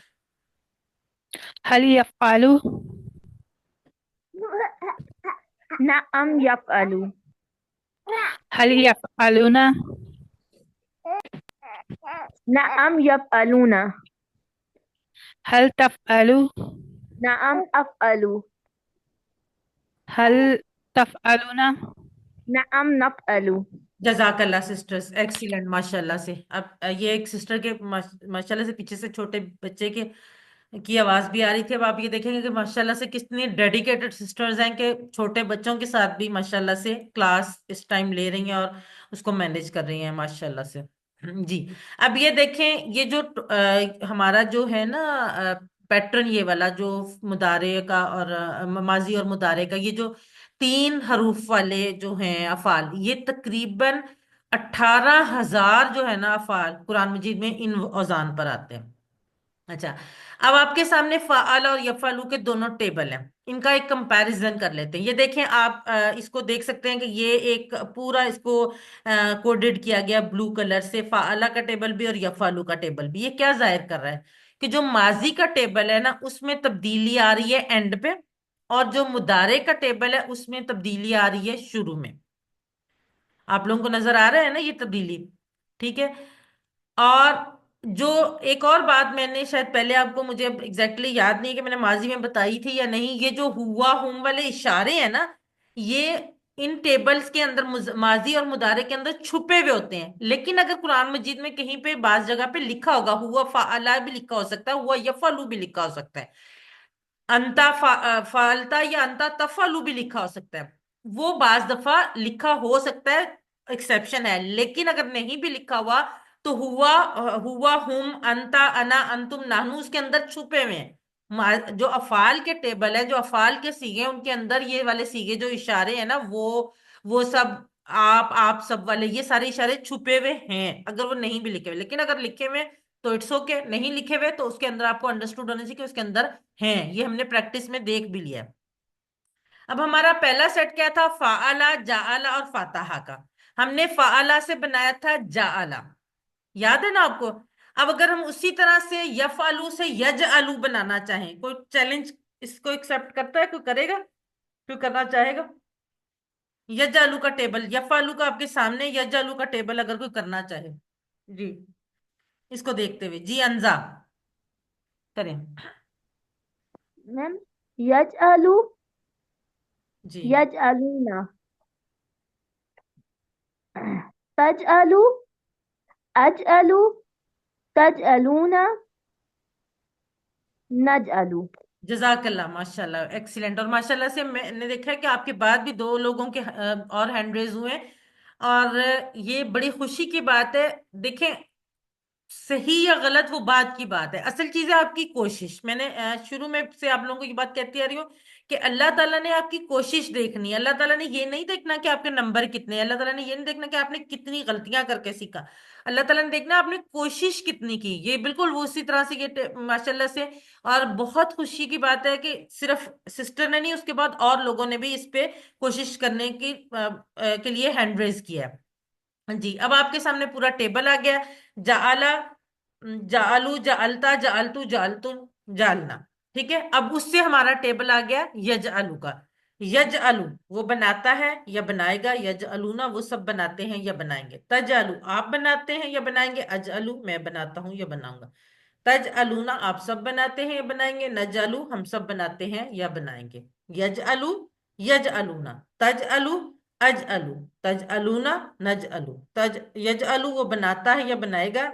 हल यफ़अलु नअम यफ़अलु। हल यफ़अलुना नअम यफ़अलूना। हल तफ़अलु नअम अफ़अलु। हल तफ़अलुना नअम नफ़अलु। जजाकल्ला सिस्टर्स, एक्सीलेंट, माशाल्लाह से। अब ये एक सिस्टर के माशाल्लाह से पीछे से छोटे बच्चे के की आवाज भी आ रही थी। अब आप ये देखेंगे कि माशाल्लाह से कितनी डेडिकेटेड सिस्टर्स हैं कि छोटे बच्चों के साथ भी माशाल्लाह से क्लास इस टाइम ले रही हैं और उसको मैनेज कर रही हैं माशाल्लाह से। जी। अब ये देखें, ये जो हमारा जो है ना पैटर्न, ये वाला जो मुदारे का और माजी और मुदारे का, ये जो 3 हरूफ वाले जो हैं अफाल, ये तकरीबन 18,000 जो है ना अफाल कुरान मजीद में इन औजान पर आते हैं। अच्छा, अब आपके सामने फ़ाल और यफ़ालू के दोनों टेबल हैं, इनका एक कंपैरिजन कर लेते हैं। ये देखें आप, इसको देख सकते हैं कि ये एक पूरा इसको कोडेड किया गया ब्लू कलर से, फ़ाला का टेबल भी और यफ़ालू का टेबल भी। ये क्या जाहिर कर रहा है कि जो माजी का टेबल है ना उसमें तब्दीली आ रही है एंड पे, और जो मुदारे का टेबल है उसमें तब्दीली आ रही है शुरू में। आप लोगों को नजर आ रहा है ना ये तब्दीली? ठीक है। और जो एक और बात मैंने शायद पहले आपको, मुझे एग्जैक्टली याद नहीं है कि मैंने माजी में बताई थी या नहीं, ये जो हुआ हुम वाले इशारे हैं ना, ये इन टेबल्स के अंदर माजी और मुदारे के अंदर छुपे हुए होते हैं। लेकिन अगर कुरान मजीद में कहीं पे बाज जगह पे लिखा होगा, हुआ फाला भी लिखा हो सकता है, हुआ यफलू भी लिखा हो सकता है, अंता फालता या अंता तफलू भी लिखा हो सकता है, वो बाज दफा लिखा हो सकता है, एक्सेप्शन है। लेकिन अगर नहीं भी लिखा हुआ तो हुआ, हुआ हुम अंता अना अंतुम नानू उसके अंदर छुपे हुए हैं। जो अफाल के टेबल है, जो अफाल के सीगे हैं, उनके अंदर ये वाले सीगे जो इशारे हैं ना, वो सब आप सब वाले ये सारे इशारे छुपे हुए हैं, अगर वो नहीं भी लिखे हुए। लेकिन अगर लिखे हुए तो इट्स ओके, नहीं लिखे हुए तो उसके अंदर आपको अंडरस्टूड होना चाहिए कि उसके अंदर हैं। ये हमने प्रैक्टिस में देख भी लिया है। अब हमारा पहला सेट क्या था? फाअला, जाअला और फातहा का। हमने फाअला से बनाया था जाअला, याद है ना आपको? अब अगर हम उसी तरह से यफअलू से यजअलू बनाना चाहें, कोई चैलेंज इसको एक्सेप्ट करता है? कोई करेगा? कोई करना चाहेगा? यजअलू का टेबल, यफअलू का आपके सामने, यजअलू का टेबल अगर कोई करना चाहे जी, इसको देखते हुए जी, अंजा करें मैम यजअलु, जी। यजअलूना, तजअलु, अजअलु, तजअलूना, नजअलु। जजाकल्ला, माशाल्लाह, एक्सीलेंट। और माशाल्लाह से मैंने देखा है कि आपके बाद भी 2 लोगों के और हैंड रेज हुए हैं, और ये बड़ी खुशी की बात है। देखें, सही या गलत वो बात की बात है, असल चीज है आपकी कोशिश। मैंने शुरू में से आप लोगों को ये बात कहती आ रही हूँ कि अल्लाह ताला ने आपकी कोशिश देखनी है। अल्लाह ताला ने ये नहीं देखना कि आपके नंबर कितने हैं, अल्लाह ताला ने ये नहीं देखना कि आपने कितनी गलतियां करके सीखा। अल्लाह ताला ने देखना आपने कोशिश कितनी की। ये बिल्कुल वो उसी तरह से ये माशाल्लाह से। और बहुत खुशी की बात है कि सिर्फ सिस्टर ने नहीं, उसके बाद और लोगों ने भी इस पे कोशिश करने की के लिए हैंड रेज किया है जी। अब आपके सामने पूरा टेबल आ गया। जाअला, जाअलू, जाअलता, जाअलतू, जाअलतु, जालना। ठीक है, अब उससे हमारा टेबल आ गया यजअलू का। यजअलू वो बनाता है या बनाएगा, यजअलूना वो सब बनाते हैं या बनाएंगे, तजअलू आप बनाते हैं या बनाएंगे, अजअलू मैं बनाता हूं या बनाऊंगा, तजअलूना आप सब बनाते हैं या बनाएंगे, नजअलू हम सब बनाते हैं या बनाएंगे, यजअलू, यजअलूना, तजअलू, अजअलू, तजअलूना, नजअलू। यजअलू वो बनाता है या बनाएगा,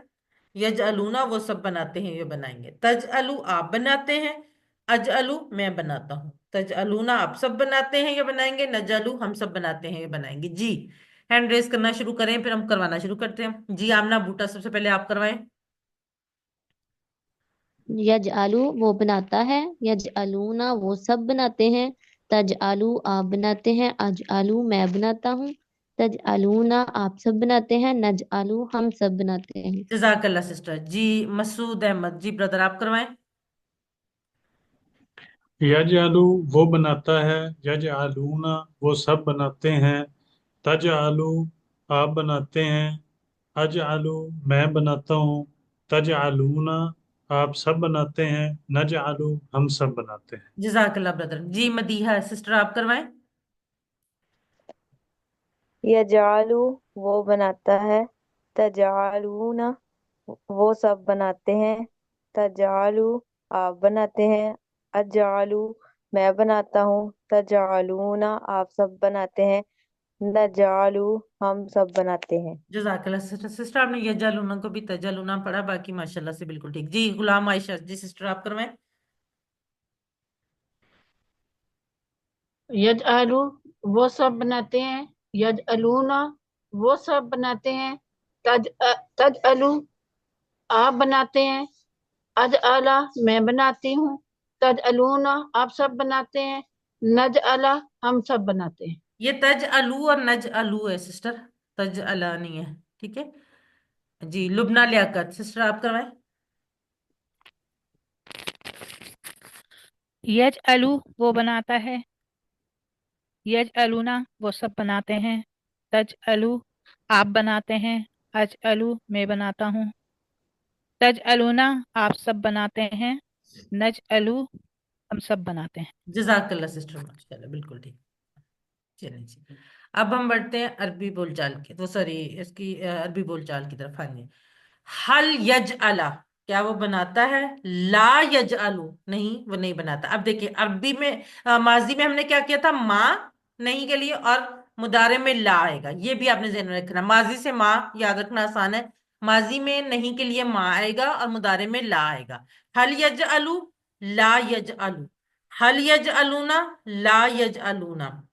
यजअलूना वो सब बनाते हैं या बनाएंगे, तजअलू आप बनाते हैं, अजअलू मैं बनाता हूँ, तजअलूना आप सब बनाते हैं या बनाएंगे, नजअलू हम सब बनाते हैं या बनाएंगे जी। हैंड रेस करना शुरू करें, फिर हम करवाना शुरू करते हैं जी। आमना बूटा सबसे पहले आप करवाएं। यजआलू वो बनाता है, यजआलूना वो सब बनाते हैं, तजआलू आप बनाते हैं, अजआलू मैं बनाता हूँ, तजआलूना आप सब बनाते हैं, नजआलू हम सब बनाते हैं। जजाकल्ला सिस्टर जी। मसूद अहमद जी ब्रदर आप करवाएं। यजअलु वो बनाता है, यजअलूना वो सब बनाते हैं, तजअलु आप बनाते हैं, अजअलु मैं बनाता हूँ, तजअलूना आप सब बनाते हैं, नजअलु हम सब बनाते हैं। जजाकल्ला ब्रदर। जी मदीहा सिस्टर आप करवाएं। यजालू वो बनाता है, तजालूना वो सब बनाते हैं, तजालू आप बनाते हैं, अजालू मैं बनाता हूँ, तजालूना आप सब बनाते हैं, नजालू हम सब बनाते हैं। जजाकल्ला सिस्टर। सिस्टर आपने यजालूना को भी तजालूना पढ़ा, बाकी माशाल्लाह से बिल्कुल ठीक। जी गुलाम आयशा जी सिस्टर आप करवाएं। यजअलू वो सब बनाते हैं, यजअलूना वो सब बनाते हैं, तजअलू आप बनाते हैं, अजअला मैं बनाती हूँ, तजअलूना आप सब बनाते हैं, नजअला हम सब बनाते हैं। ये तज अलू और नज अलू है सिस्टर, तज अला नहीं है। ठीक है जी। लुबना लियाकत सिस्टर आप करवाएं। यज अलू वो बनाता है, यज अलूना वो सब बनाते हैं, तज अलू आप बनाते हैं, अज अलू मैं बनाता हूँ, तज अलूना आप सब बनाते हैं, नज अलू हम सब बनाते हैं। जजाकल्ला सिस्टर माशाल्लाह बिल्कुल ठीक। चलिए जी। अब हम बढ़ते हैं अरबी बोलचाल की, तो सॉरी इसकी अरबी बोलचाल की तरफ। हाँ जी। हल यज अला क्या वो बनाता है? ला यज अलू नहीं, वो नहीं बनाता। अब देखिए अरबी में माजी में हमने क्या किया था? माँ नहीं के लिए, और मुदारे में ला आएगा, ये भी आपने ध्यान में रखना। माजी से माँ याद रखना आसान है, माजी में नहीं के लिए माँ आएगा और मुदारे में ला आएगा। हल यज अलू, ला यज अलू, हल यज अलूना, ला यज अलूना,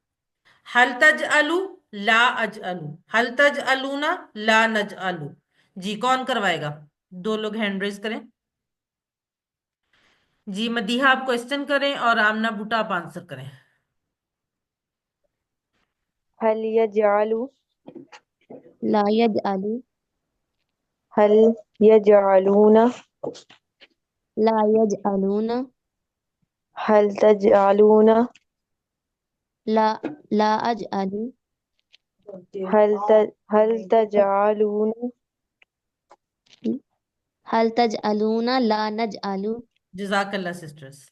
हल तज अलू, ला अज अलू, हल तज अलूना, ला नज अलू। जी कौन करवाएगा? दो लोग हैंड रेज करें। जी मदीहा आप क्वेश्चन करें और आमना बूटा आप आंसर करें। हल यजालू, ला यज अलू, हल यजालूना, ला यज अलूना, हल तजालूना, ला ला अज अलू, हल तजालूना, हल तज अलूना, ला नज अलू। जजाकल्ला सिस्टर्स।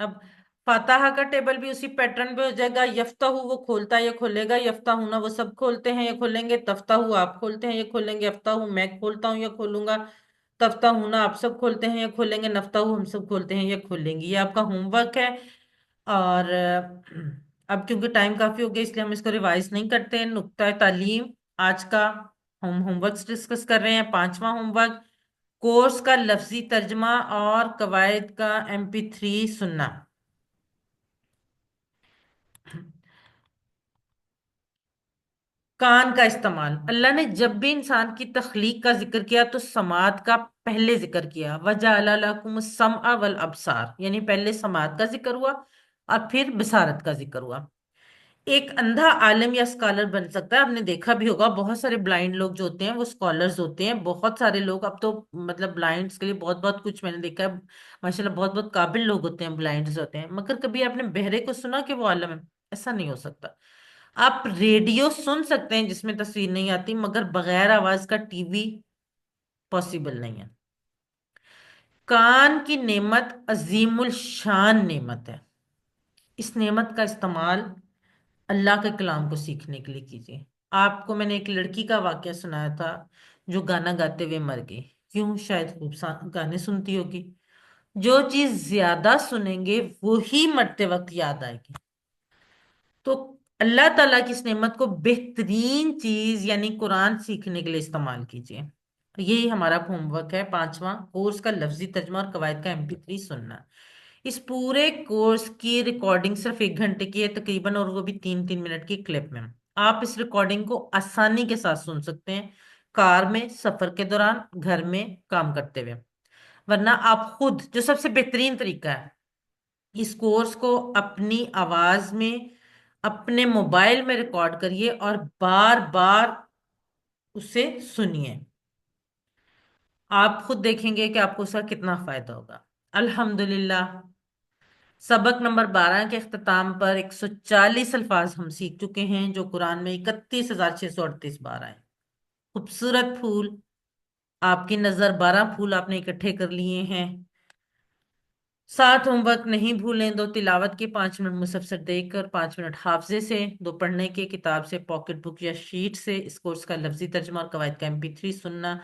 अब फाताहा का टेबल भी उसी पैटर्न पे हो जाएगा। यफ्ताहू वो खोलता है, ये खोलेगा। यफ्ताहू ना वो सब खोलते हैं, ये खोलेंगे। तफ्ताहू आप खोलते हैं, ये खोलेंगे। यफ्ताहू मैं खोलता हूँ, ये खोलूंगा। तफ्ताहू ना आप सब खोलते हैं, ये खोलेंगे। नफ्ताहू हम सब खोलते हैं, ये खोलेंगे। ये आपका होमवर्क है। और अब क्योंकि टाइम काफी हो गया इसलिए हम इसको रिवाइज नहीं करते हैं। नुक्ता तालीम आज का हम होमवर्क डिस्कस कर रहे हैं, पांचवा होमवर्क। कोर्स का लफ्जी तर्जमा और कवायद का MP3 सुनना। कान का इस्तेमाल। अल्लाह ने जब भी इंसान की तख्लीक का जिक्र किया तो समात का पहले जिक्र किया। वजअल लकुम सम्अ वल अबसार, यानी पहले समात का जिक्र हुआ और फिर बसारत का जिक्र हुआ। एक अंधा आलिम या स्कॉलर बन सकता है। आपने देखा भी होगा बहुत सारे ब्लाइंड लोग जो होते हैं वो स्कॉलर्स होते हैं। बहुत सारे लोग अब तो मतलब ब्लाइंड्स के लिए बहुत बहुत कुछ मैंने देखा है। माशाल्लाह बहुत बहुत काबिल लोग होते हैं, ब्लाइंड्स होते हैं। मगर कभी आपने बहरे को सुना कि वो आलिम है? ऐसा नहीं हो सकता। आप रेडियो सुन सकते हैं जिसमें तस्वीर नहीं आती, मगर बगैर आवाज का टीवी पॉसिबल नहीं है। कान की नेमत अजीमुल शान नेमत है। इस नेमत का इस्तेमाल अल्लाह के कलाम को सीखने के लिए कीजिए। आपको मैंने एक लड़की का वाकया सुनाया था जो गाना गाते हुए मर गई। क्यों? शायद खूब गाने सुनती होगी। जो चीज ज्यादा सुनेंगे वो ही मरते वक्त याद आएगी। तो अल्लाह ताला की इस नेमत को बेहतरीन चीज यानी कुरान सीखने के लिए इस्तेमाल कीजिए। यही हमारा होमवर्क है, पांचवा। कोर्स का लफ्जी तर्जमा और कवायद का MP3 सुनना। इस पूरे कोर्स की रिकॉर्डिंग सिर्फ 1 घंटे की है तकरीबन, और वो भी 3-3 मिनट की क्लिप में। आप इस रिकॉर्डिंग को आसानी के साथ सुन सकते हैं, कार में, सफर के दौरान, घर में काम करते हुए। वरना आप खुद, जो सबसे बेहतरीन तरीका है, इस कोर्स को अपनी आवाज में अपने मोबाइल में रिकॉर्ड करिए और बार बार उसे सुनिए। आप खुद देखेंगे कि आपको उसका कितना फायदा होगा। अल्हम्दुलिल्लाह सबक नंबर 12 के अख्ताम पर 140 अल्फाज हम सीख चुके हैं, जो कुरान में 31,638 बार आए। खूबसूरत फूल, आपकी नजर 12 फूल आपने इकट्ठे कर लिए हैं। 7 होमवर्क नहीं भूलें, 2 तिलावत के, 5 मिनट मुसलसल देखकर, 5 मिनट हाफजे से, 2 पढ़ने के किताब से, पॉकेट बुक या शीट से इस कोर्स का लफ्जी तर्जुमा और कवायद का MP3 सुनना,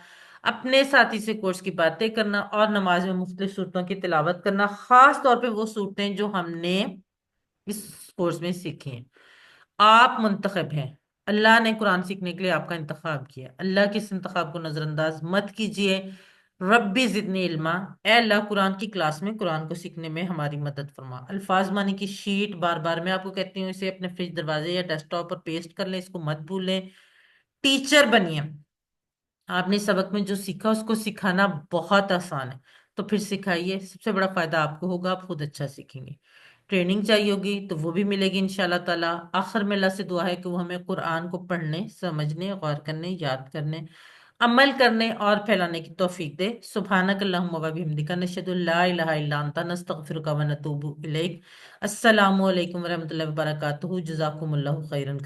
अपने साथी से कोर्स की बातें करना और नमाज में मुख्तलिफ सूरतों की तिलावत करना, खास तौर पे वो सूरतें जो हमने इस कोर्स में सीखी हैं। आप मुंतखब हैं, अल्लाह ने कुरान सीखने के लिए आपका इंतखाब किया। अल्लाह के इस इंतखाब को नजरअंदाज मत कीजिए। रब्बी जिदनी इल्मा, ए अल्लाह कुरान की क्लास में कुरान को सीखने में हमारी मदद फरमा। अल्फाज मानी की शीट, बार बार मैं आपको कहती हूँ, इसे अपने फ्रिज दरवाजे या डेस्कटॉप पर पेस्ट कर लें, इसको मत भूलें। टीचर बनिए। आपने सबक में जो सीखा उसको सिखाना बहुत आसान है, तो फिर सिखाइए, सबसे बड़ा फायदा आपको होगा, आप खुद अच्छा सीखेंगे। ट्रेनिंग चाहिए होगी तो वो भी मिलेगी इंशाल्लाह ताला। आखिर में अल्लाह से दुआ है कि वो हमें कुरान को पढ़ने, समझने, गौर करने, याद करने, अमल करने और फैलाने की तौफीक दे। सुब्हानक अल्लाहुम्मा व बिहम्दिका, नशहदु ला इलाहा इल्ला अंता, नस्तगफिरुका व नतूबु इलैक। अस्सलामु अलैकुम व रहमतुल्लाहि व बरकातुहू। जज़ाकुमुल्लाहु खैरन।